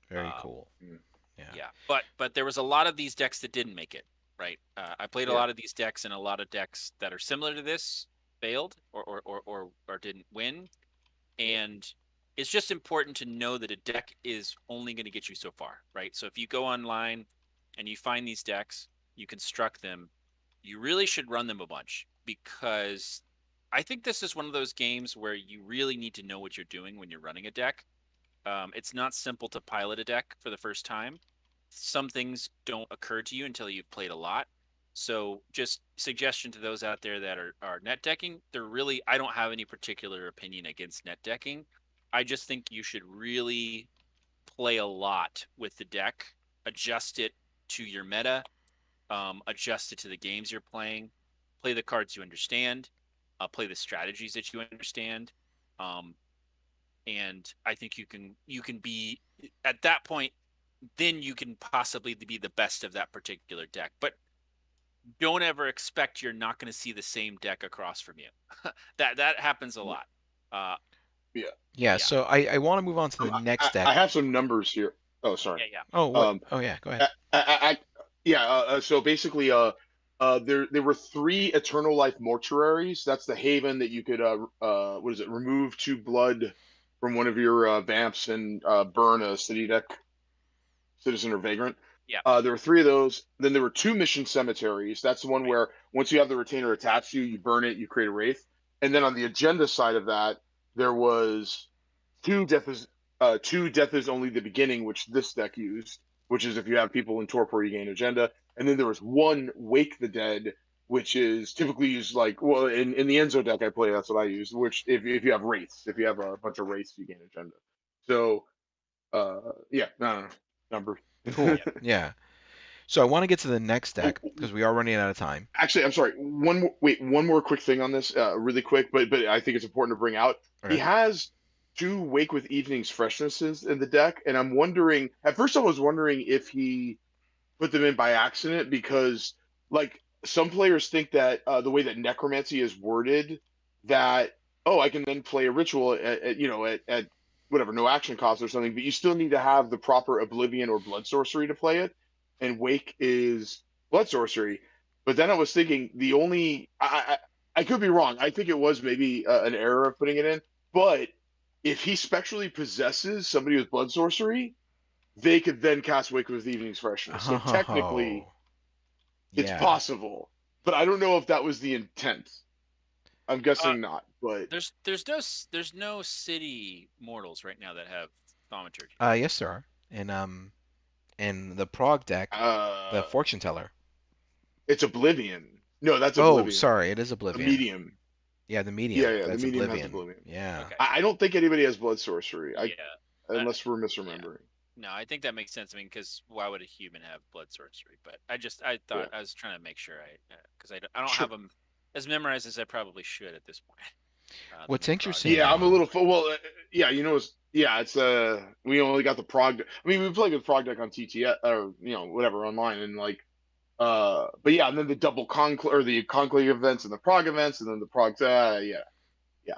Very Um, cool. mm, Yeah. yeah, but there was a lot of these decks that didn't make it. Right. I played a yeah, lot of these decks, and a lot of decks that are similar to this failed or didn't win. And it's just important to know that a deck is only going to get you so far, right? So if you go online and you find these decks, you construct them, you really should run them a bunch because I think this is one of those games where you really need to know what you're doing when you're running a deck. It's not simple to pilot a deck for the first time. Some things don't occur to you until you've played a lot. So, just suggestion to those out there that are net decking. They're really, I don't have any particular opinion against net decking. I just think you should really play a lot with the deck, adjust it to your meta, adjust it to the games you're playing, play the cards you understand, play the strategies that you understand. Um, and I think you can be at that point, then you can possibly be the best of that particular deck. But don't ever expect you're not going to see the same deck across from you. That happens a yeah, lot. Uh, yeah. Yeah. yeah, So I want to move on to the next I deck. have some numbers here. Oh, sorry. yeah, yeah. Oh, what? Um, Oh, yeah. Go ahead. yeah. So basically, there were three Eternal Life mortuaries. That's the haven that you could what is it? Remove two blood from one of your vamps and burn a city deck citizen or vagrant. Yeah. There were 3 of those. Then there were 2 mission cemeteries. That's the one Right. where once you have the retainer attached to you, you burn it, you create a wraith. And then on the agenda side of that, there was 2 death is only the beginning, which this deck used, which is if you have people in torpor, you gain agenda. And then there was 1 wake the dead, which is typically used like, well, in the Enzo deck I play, that's what I use. Which if you have wraiths, if you have a bunch of wraiths, you gain agenda. So yeah, no, number. Cool. Yeah. Yeah. So I want to get to the next deck because we are running out of time. Actually, I'm sorry. One more quick thing on this, really quick, but I think it's important to bring out. He Okay. has 2 Wake with Evening's freshnesses in the deck, and I'm wondering. At first, I was wondering if he put them in by accident because, like, some players think that the way that necromancy is worded, that I can then play a ritual at whatever no action cost or something, but you still need to have the proper oblivion or blood sorcery to play it, and wake is blood sorcery. But then I was thinking the only I could be wrong. I think it was maybe an error of putting it in, but if he spectrally possesses somebody with blood sorcery, they could then cast Wake with Evening's Freshness. So technically, Oh, it's yeah. possible, but I don't know if that was the intent. I'm Uh, guessing not, but there's no city mortals right now that have thaumaturgy. Yes, there are. In the Prague deck, the uh, Fortune Teller. it's Oblivion. No, that's Oh, Oblivion. sorry, it is The Oblivion. medium. Yeah, the Yeah, medium. yeah, the That's medium has Oblivion. Oblivion. Yeah. Okay. I don't think anybody has blood sorcery. Yeah. Unless we're Yeah. misremembering. No, I think that makes sense. I mean, because why would a human have blood sorcery? But I Yeah, thought I was trying to make sure because I don't sure. have them as memorized as I probably should at this point. What's The Prague interesting deck. Yeah, I'm a though, little. Well, yeah, it's we only got the prog. I mean, we played with prog deck on TTS or whatever online, and like but yeah, and then the double conclave or the conclave events and the prog events, and then the prog. Yeah, yeah.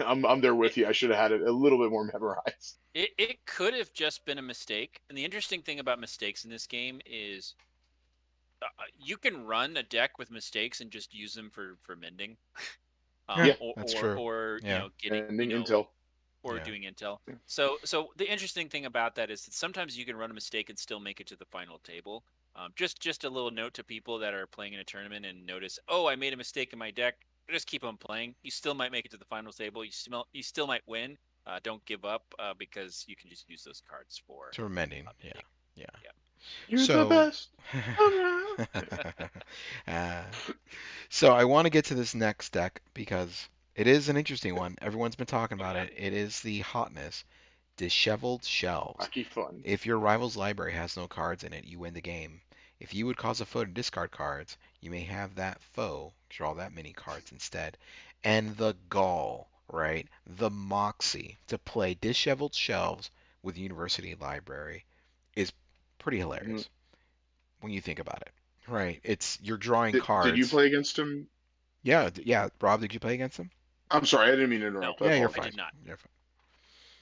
I'm there It, with you. I should have had it a little bit more memorized. it could have just been a mistake. And the interesting thing about mistakes in this game is you can run a deck with mistakes and just use them for mending. Yeah, Or that's or true. or Yeah. getting ending intel. or Yeah. doing intel. Yeah. So the interesting thing about that is that sometimes you can run a mistake and still make it to the final table. Just a little note to people that are playing in a tournament and notice, oh, I made a mistake in my deck. Just keep on playing. You still might make it to the final table. You still might win. Don't give up because you can just use those cards for To mending. Yeah. mending. Yeah. Yeah. You're the So, best around. uh, so I want to get to this next deck because it is an interesting one. Everyone's been talking Oh about yeah. it. It is the hotness, Disheveled Shelves. Wacky fun. If your rival's library has no cards in it, you win the game. If you would cause a foe to discard cards, you may have that foe draw that many cards instead. And the gall, right? The moxie to play Disheveled Shelves with University Library is pretty Mhm. hilarious when you think about it. Right? It's you're drawing Did you cards. play against him? Yeah, yeah. Rob, did you play against him? I'm sorry, I didn't mean to No, interrupt. I Yeah, you're I fine. apologize. did not. You're fine.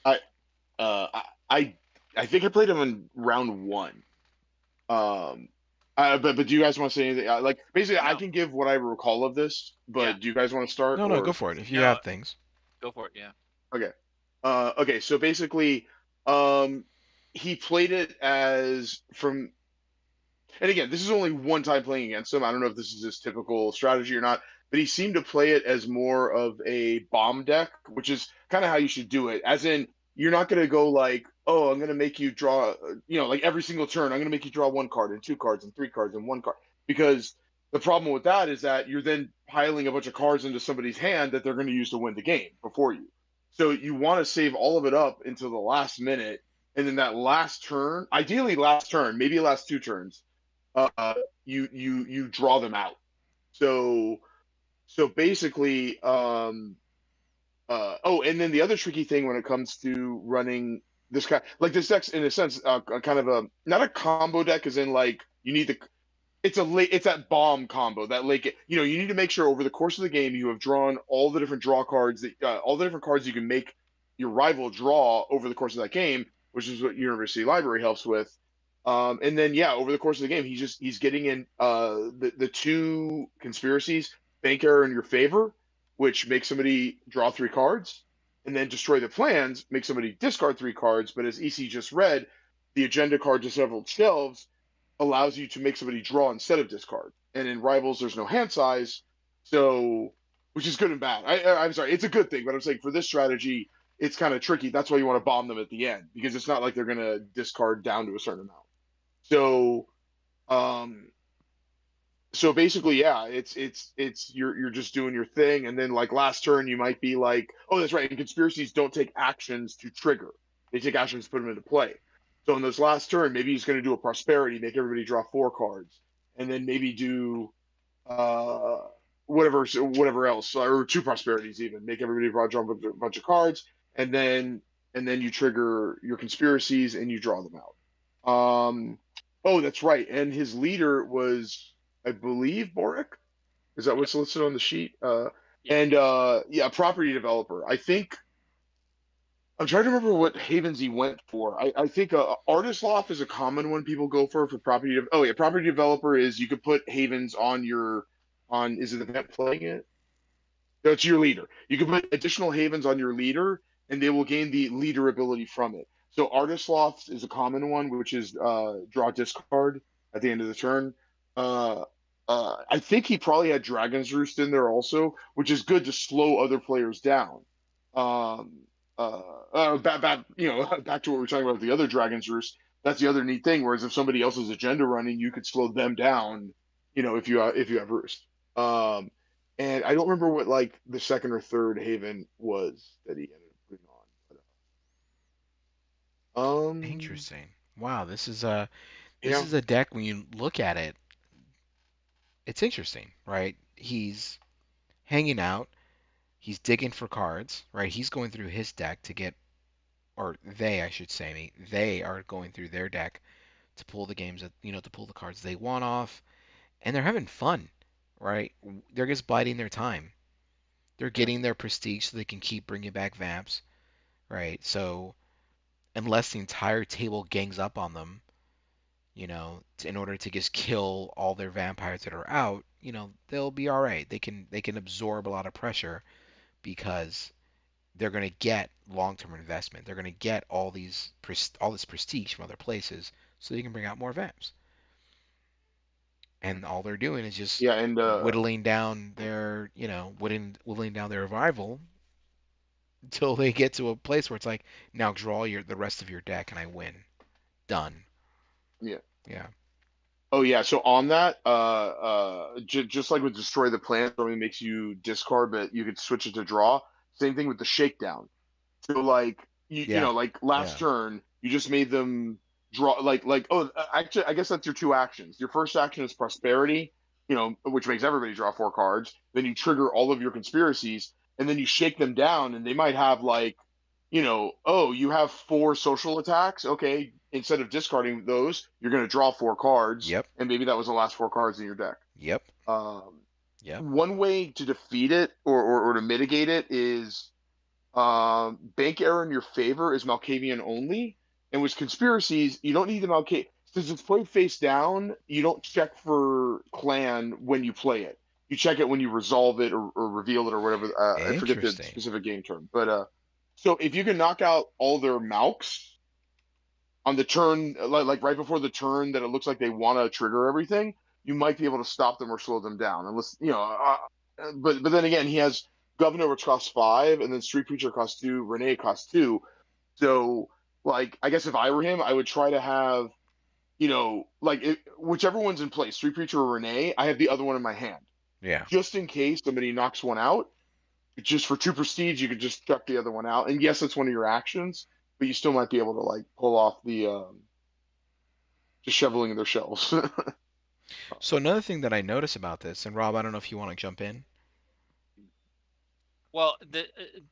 I uh I I, I think I played him in round 1. Um, but do you guys want to say anything? Like basically, I No. can give what I recall of this, Yeah. but do you guys want to start No, no, go or for it. If you No. have things. Go for it. Yeah. okay? Okay. So basically, um, he played it as from, and again, this is only one time playing against him. I don't know if this is his typical strategy or not, but he seemed to play it as more of a bomb deck, which is kind of how you should do it. As in, you're not going to go like, oh, I'm going to make you draw, like every single turn, I'm going to make you draw 1 card and 2 cards and 3 cards and 1 card. Because the problem with that is that you're then piling a bunch of cards into somebody's hand that they're going to use to win the game before you. So you want to save all of it up until the last minute. And then that last turn, ideally last turn, maybe last 2 turns, you draw them out. So basically, and then the other tricky thing when it comes to running this kind, like this deck's in a sense, kind of a not a combo deck, as in like you need the it's that bomb combo that like you need to make sure over the course of the game you have drawn all the different draw cards that all the different cards you can make your rival draw over the course of that game, which is what University Library helps with. And then yeah, over the course of the game, he's getting in the 2 conspiracies, bank error in your favor, which makes somebody draw 3 cards, and then destroy the plans, make somebody discard 3 cards. But as EC just read, the agenda card to several shelves allows you to make somebody draw instead of discard. And in Rivals, there's no hand size, so which is good and bad. I'm sorry, it's a good thing, but I'm saying for this strategy, it's kind of tricky. That's why you want to bomb them at the end because it's not like they're gonna discard down to a certain amount. So um, so basically, yeah, it's you're just doing your thing, and then like last turn you might be like, oh, that's right. And conspiracies don't take actions to trigger; they take actions to put them into play. So in this last turn, maybe he's going to do a prosperity, make everybody draw 4 cards, and then maybe do uh whatever else, or 2 prosperities even, make everybody draw a bunch of cards, and then you trigger your conspiracies and you draw them out. Oh, that's right. And his leader was, I believe, Boric. Is that Yep. what's listed on the sheet? Yep. And yeah, property developer. I think I'm trying to remember what Havens he went for. I think artist loft is a common one people go for property. Oh yeah, property developer is you could put Havens on your on. Is it the event playing it? That's your leader. You can put additional havens on your leader, and they will gain the leader ability from it. So Artist Loft is a common one, which is draw discard at the end of the turn. Uh, I think he probably had Dragon's Roost in there also, which is good to slow other players down. Um, back to what we were talking about with the other Dragon's Roost. That's the other neat thing. Whereas if somebody else's agenda running, you could slow them down. If you have Roost. And I don't remember what like the second or third Haven was that he ended up putting on. But, Interesting. Wow, this yeah, is a deck when you look at it, it's interesting, right? He's hanging out, he's digging for cards, right? He's going through his deck to get, or they, I should say, they are going through their deck to pull the games that, to pull the cards they want off, and they're having fun, right? They're just biding their time. They're yeah, getting their prestige so they can keep bringing back vamps, right? So unless the entire table gangs up on them, in order to just kill all their vampires that are out, they'll be all right. They can absorb a lot of pressure because they're going to get long-term investment. They're going to get all this prestige from other places, so they can bring out more vamps. And all they're doing is just yeah, and whittling down their, whittling down their revival until they get to a place where it's like, now draw the rest of your deck and I win. Done. yeah. Yeah. Oh yeah. So on that, just like with destroy the plant, only makes you discard, but you could switch it to draw. Same thing with the shakedown. So like Yeah. like last Yeah. turn, you just made them draw actually I guess that's your 2 actions. Your first action is prosperity, which makes everybody draw 4 cards. Then you trigger all of your conspiracies, and then you shake them down, and they might have like, oh, you have 4 social attacks. Okay, instead of discarding those, you're going to draw 4 cards, Yep. and maybe that was the last 4 cards in your deck. Yep. Um, Yep. one way to defeat it or to mitigate it is bank error in your favor is Malkavian only, and with conspiracies, you don't need the Malkavian. Since it's played face down, you don't check for clan when you play it. You check it when you resolve it or reveal it or whatever. I forget the Interesting. specific game term, but so if you can knock out all their Malks on the turn, like right before the turn that it looks like they want to trigger everything, you might be able to stop them or slow them down. Unless but then again, he has Governor, which costs 5, and then Street Preacher costs 2, Renee costs 2. So like, I guess if I were him, I would try to have whichever one's in place, Street Preacher or Renee. I have the other one in my hand Yeah. just in case somebody knocks one out. Just for 2 prestige, you could just chuck the other one out. And yes, it's one of your actions, but you still might be able to like pull off the just shoveling their shelves. So another thing that I notice about this, and Rob, I don't know if you want to jump in. Well,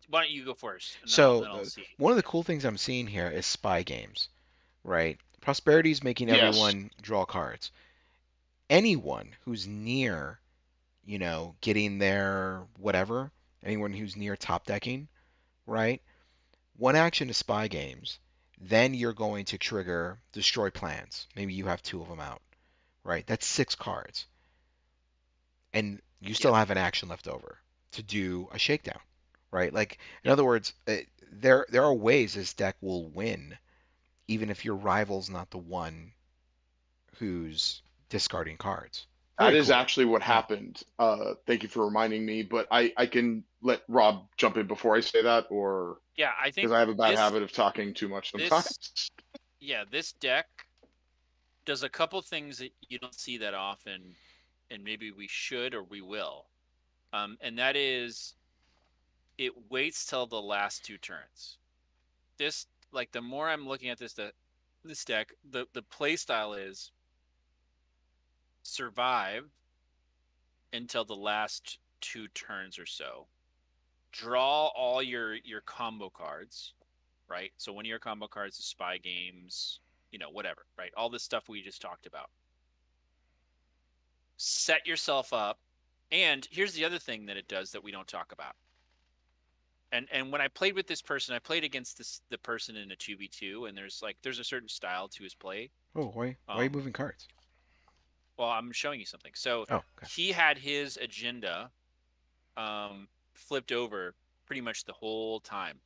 why don't you go first, and then I'll So then I'll see. one of the Yeah. cool things I'm seeing here is spy games, right? Prosperity is making Yes. everyone draw cards. Anyone who's near, getting their whatever, anyone who's near top decking, right? One action to spy games, then you're going to trigger destroy plans. Maybe you have 2 of them out, right? That's 6 cards. And you still Yep. have an action left over to do a shakedown, right? Like, in Yep. other words, there are ways this deck will win, even if your rival's not the one who's discarding cards. That Very is cool. actually what Yeah. happened. Thank you for reminding me, but I can let Rob jump in before I say that, or Yeah, I because think I have a bad this habit of talking too much this sometimes. yeah, this deck does a couple things that you don't see that often, and maybe we should or we will. And that is it waits till the last two turns. This like the more I'm looking at this deck, the play style is survive until the last two turns or so. Draw all your combo cards, right? So one of your combo cards is spy games, whatever, right? All this stuff we just talked about. Set yourself up. And here's the other thing that it does that we don't talk about. And when I played with this person, I played against the person in a 2v2, and there's a certain style to his play. Oh, why are you Um, moving cards? well, I'm showing you something. So Oh, okay. he had his agenda flipped over pretty much the whole time,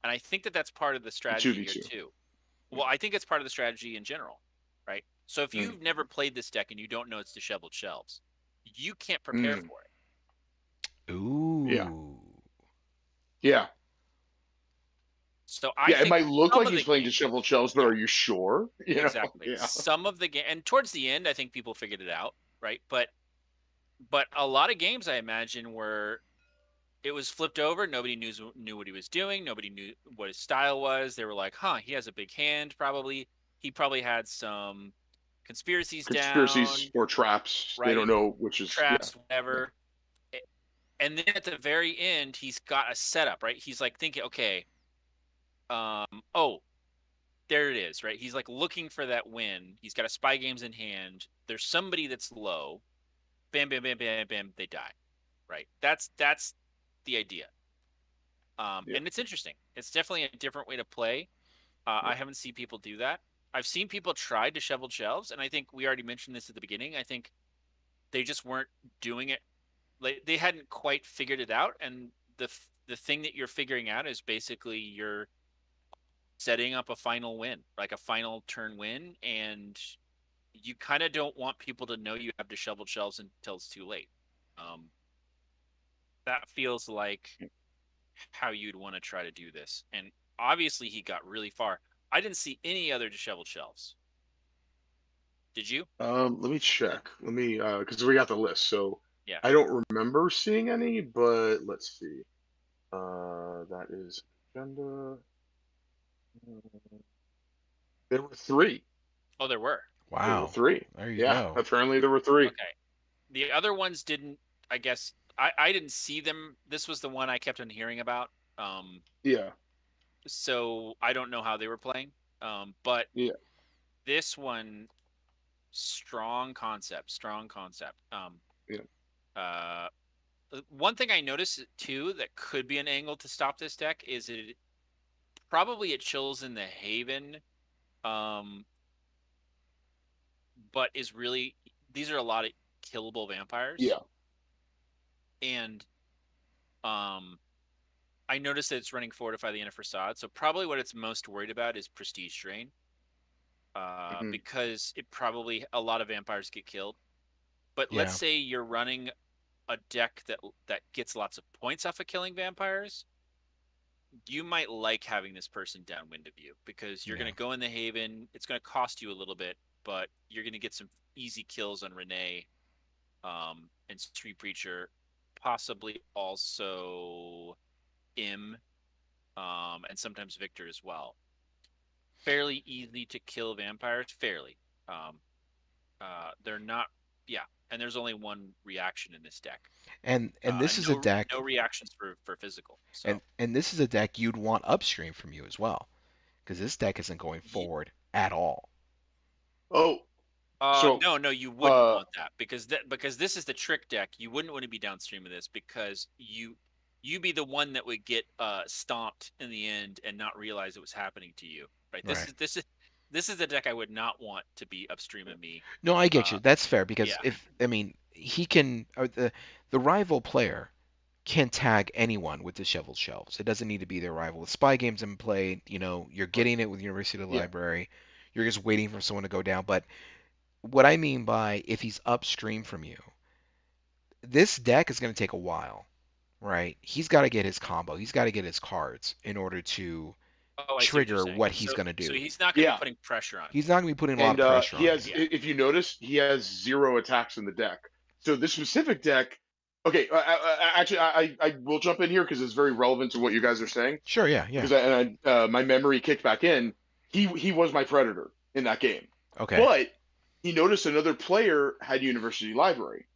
and I think that that's part of the The two strategy v here two. too. Well, I think it's part of the strategy in general, right? So if Mm, you've never played this deck and you don't know it's disheveled shelves, you can't prepare mm, for it. yeah, Ooh. yeah, So I yeah. It think might look some like of he's the playing game, disheveled shells, but yeah, are you sure? exactly. Yeah. Some of the game, and towards the end, I think people figured it out, right? But a lot of games, I imagine, were it was flipped over. Nobody knew what he was doing. Nobody knew what his style was. They were like, "Huh, he has a big hand. Probably he probably had some conspiracies Conspiracies down, or traps. They don't right? know which is yeah, Traps, yeah. whatever." And then at the very end, he's got a setup, right? He's like thinking, "Okay, oh, there it is, right?" He's like looking for that win. He's got a spy games in hand. There's somebody that's low. Bam, bam, bam, bam, bam. They die, right? That's the idea. Yeah. And it's interesting. It's definitely a different way to play. Yeah. I haven't seen people do that. I've seen people try disheveled shelves, and I think we already mentioned this at the beginning. I think they just weren't doing it. Like they hadn't quite figured it out, and the thing that you're figuring out is basically you're setting up a final win, like a final turn win, and you kind of don't want people to know you have disheveled shelves until it's too late. Um, that feels like how you'd want to try to do this. And obviously, he got really far. I didn't see any other disheveled shelves. Did you? Let me check. Let me because we got the list. So Yeah. I don't remember seeing any, but let's see. That is agenda. There were three. Oh, there were. There were Wow. three. There you Yeah, go. apparently there were three. Okay. The other ones didn't. I guess I didn't see them. This was the one I kept on hearing about. Yeah, So I don't know how they were playing. But yeah, this one, strong concept. Strong concept. yeah. Uh, One thing I noticed too that could be an angle to stop this deck is it chills in the Haven, um, but is really these are a lot of killable vampires, Yeah. and um, I noticed that it's running Fortify the Inner Facade, so probably what it's most worried about is Prestige Drain, Hmm. because it probably a lot of vampires get killed. But let's Yeah. say you're running a deck that gets lots of points off of killing vampires, you might like having this person downwind of you because you're going Yeah. to go in the Haven. It's going to cost you a little bit, but you're going to get some easy kills on Renee, and Street Preacher, possibly also Im, and sometimes Victor as well. Fairly easy to kill vampires. Fairly. Um, they're not. Yeah, and there's only one reaction in this deck. And this And is a deck no reactions for physical. and So and this is a deck you'd want upstream from you as well, because this deck isn't going forward at all. Oh, so No, no, you wouldn't uh, want that because this is the trick deck. You wouldn't want to be downstream of this because you be the one that would get stomped in the end and not realize it was happening to you. Right? Right. This is the deck I would not want to be upstream of me. No, I get Uh, you. That's fair because yeah, if I mean he can or the rival player can tag anyone with disheveled shelves. It doesn't need to be their rival. With spy games in play, you're getting it with University Yeah. Library. You're just waiting for someone to go down. But what I mean by if he's upstream from you, this deck is going to take a while, right? He's got to get his combo. He's got to get his cards in order to Oh, I see what you're trigger saying. what he's going to So do. he's not going to be Yeah. putting pressure on He's you. not going to be putting a lot And of pressure he on has, you. Yeah. if you notice, he has 0 attacks in the deck. So this specific deck. Okay, actually, I will jump in here because it's very relevant to what you guys are saying. Sure, yeah, yeah. Because my memory kicked back in. He was my predator in that game, Okay. but he noticed another player had University Library.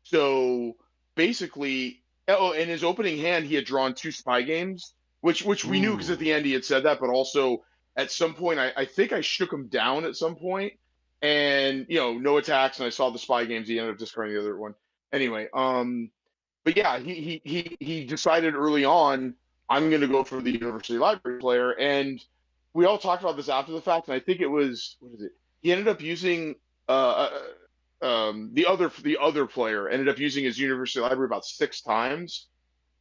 So basically, oh, in his opening hand, he had drawn 2 spy games, which we knew because at the Ooh. end he had said that, but also at some point, I think I shook him down at some point, and no attacks, and I saw the spy games. He ended up discarding the other one. Anyway, but yeah, he decided early on, I'm going to go for the University Library player, and we all talked about this after the fact, and I think it was, what is it? He ended up using the other player ended up using his University Library about 6 times,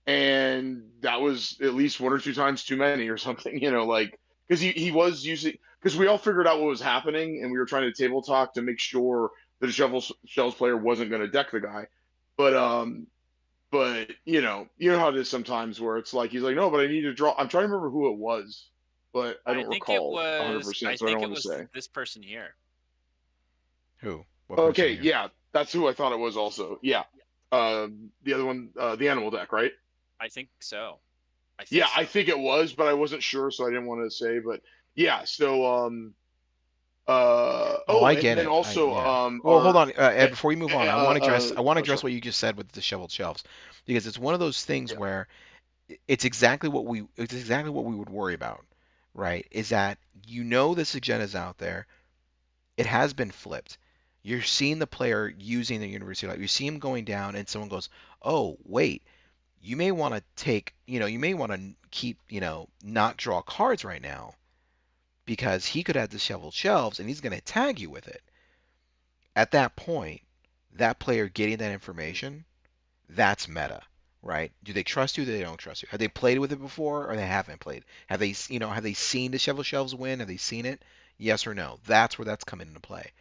and that was at least 1 or 2 times too many or something. Like, because he was using, because we all figured out what was happening, and we were trying to table talk to make sure that the shells player wasn't going to deck the guy, but you know how it is sometimes where it's like he's like, no, but I need to draw. I'm trying to remember who it was, but I don't recall 100%, so I don't want to say. this person here. Who? What person Okay, here? yeah, that's who I thought it was also. Yeah. The other one, the animal deck, right? I think so. Yeah, I think it was, but I wasn't sure, so I didn't want to say. But yeah, so Oh, I and get then it. also Yeah. Well, hold on, uh, Ed. Before you move on, I want to address sorry. what you just said with the disheveled shelves, because it's one of those things Yeah. where it's exactly what we would worry about, right? Is that this agenda is out there. It has been flipped. You're seeing the player using the university life. You see him going down, and someone goes, "Oh, wait, you may want to you may want to keep, not draw cards right now because he could have disheveled shelves and he's going to tag you with it." At that point, that player getting that information, that's meta, right? Do they trust you? Or they don't trust you? Have they played with it before, or they haven't played? Have they seen disheveled shelves win? Have they seen it? Yes or no? That's where that's coming into play.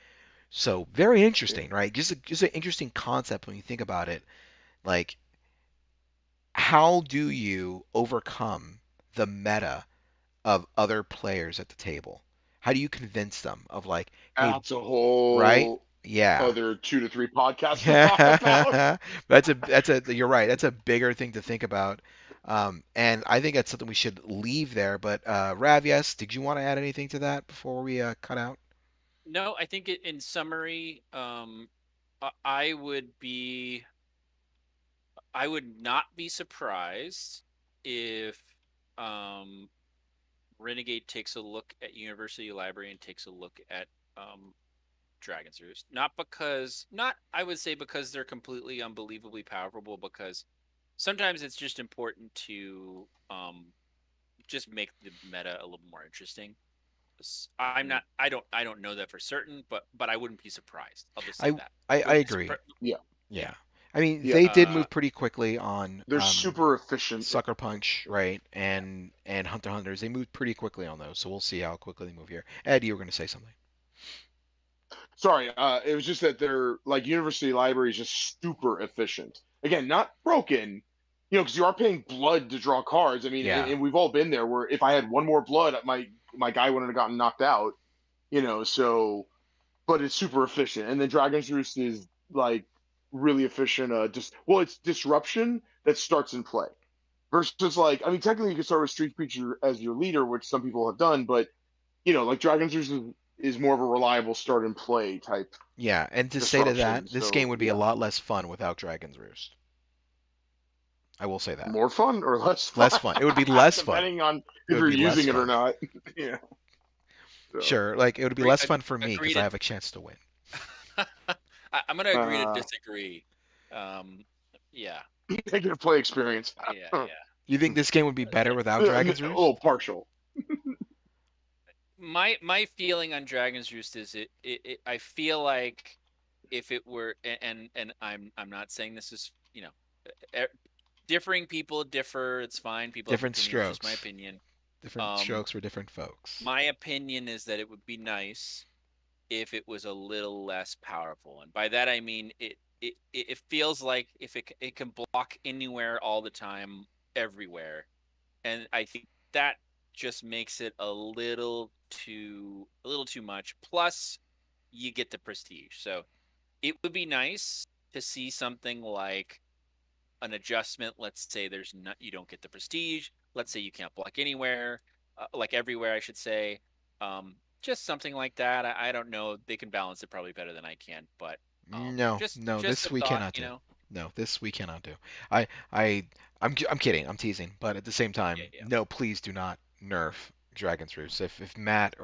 So very Yeah. interesting, right? Just an interesting concept when you think about it. Like, how do you overcome the meta of other players at the table? How do you convince them of like, hey, That's a right? whole Yeah. other 2 to 3 podcasts to talk about. Yeah, you're right. That's a bigger thing to think about. And I think that's something we should leave there. But Rav, yes, did you want to add anything to that before we cut out? No, I think in summary, I I would not be surprised if um, Renegade takes a look at University Library and takes a look at Dragon's Roost. Not I would say because they're completely unbelievably powerful, because sometimes it's just important to just make the meta a little more interesting. I don't know that for certain, but I wouldn't be surprised. I'll just say I that. I With agree. Yeah. Yeah. yeah. I mean, Yeah. they did move pretty quickly on They're super efficient. Sucker Punch, right? And Hunter x Hunters. They moved pretty quickly on those, so we'll see how quickly they move here. Ed, you were going to say something. Sorry, it was just that their like university library is just super efficient. Again, not broken, because you are paying blood to draw cards. I mean, and, Yeah. and we've all been there where if I had one more blood, my guy wouldn't have gotten knocked out. So but it's super efficient. And then Dragon's Roost is like really efficient. It's disruption that starts in play versus like I mean, technically you can start with Street Preacher as your leader, which some people have done, but like Dragon's Roost is more of a reliable start and play type Yeah, and to say to disruption. that, this game So would be a yeah, lot less fun without Dragon's Roost. I will say that. more fun or less fun, Less fun. It would be less fun. depending on It if would you're be less using it or fun. not. Yeah. So, Sure, like it would be Agree, less fun for me agree because I to. have a chance to win. I'm gonna agree to uh, disagree. Um, yeah, negative play experience. yeah, yeah. You think this game would be better without Dragon's Roost? Oh, partial. My feeling on Dragon's Roost is I feel like if it were, and I'm not saying this is differing people differ. It's fine. People have Different opinions. Just my strokes. opinion. Different Um, strokes for different folks. my opinion is that it would be nice if it was a little less powerful, and by that I mean it feels like if it can block anywhere all the time, everywhere, and I think that just makes it a little too much. Plus, you get the prestige, so it would be nice to see something like an adjustment. Let's say there's not you don't get the prestige. Let's say you can't block anywhere, like everywhere, I should say. Just something like that. I don't know. They can balance it probably better than I can, but No, just no, just this a we thought, cannot you do. know. No, this we cannot do. I, I, I'm kidding. I'm teasing. But at the same Yeah, time, yeah. no, please do not nerf Dragon's Roost. If Matt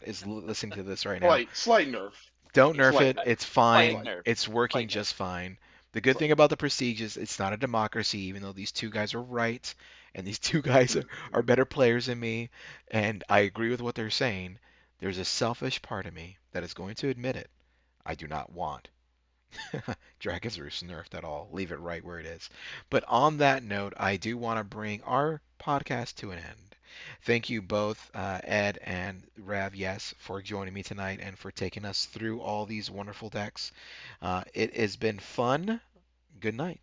is listening to this right now, Slight nerf. don't nerf Slight it. nerf. It's Slight fine. nerf. It's working Slight nerf. just fine. The good thing about the Prestige is it's not a democracy, even though these two guys are right, and these two guys are better players than me, and I agree with what they're saying. There's a selfish part of me that is going to admit it. I do not want Dragon's Roost nerfed at all. Leave it right where it is. But on that note, I do want to bring our podcast to an end. Thank you both, Ed and Rav, yes, for joining me tonight and for taking us through all these wonderful decks. It has been fun. Good night.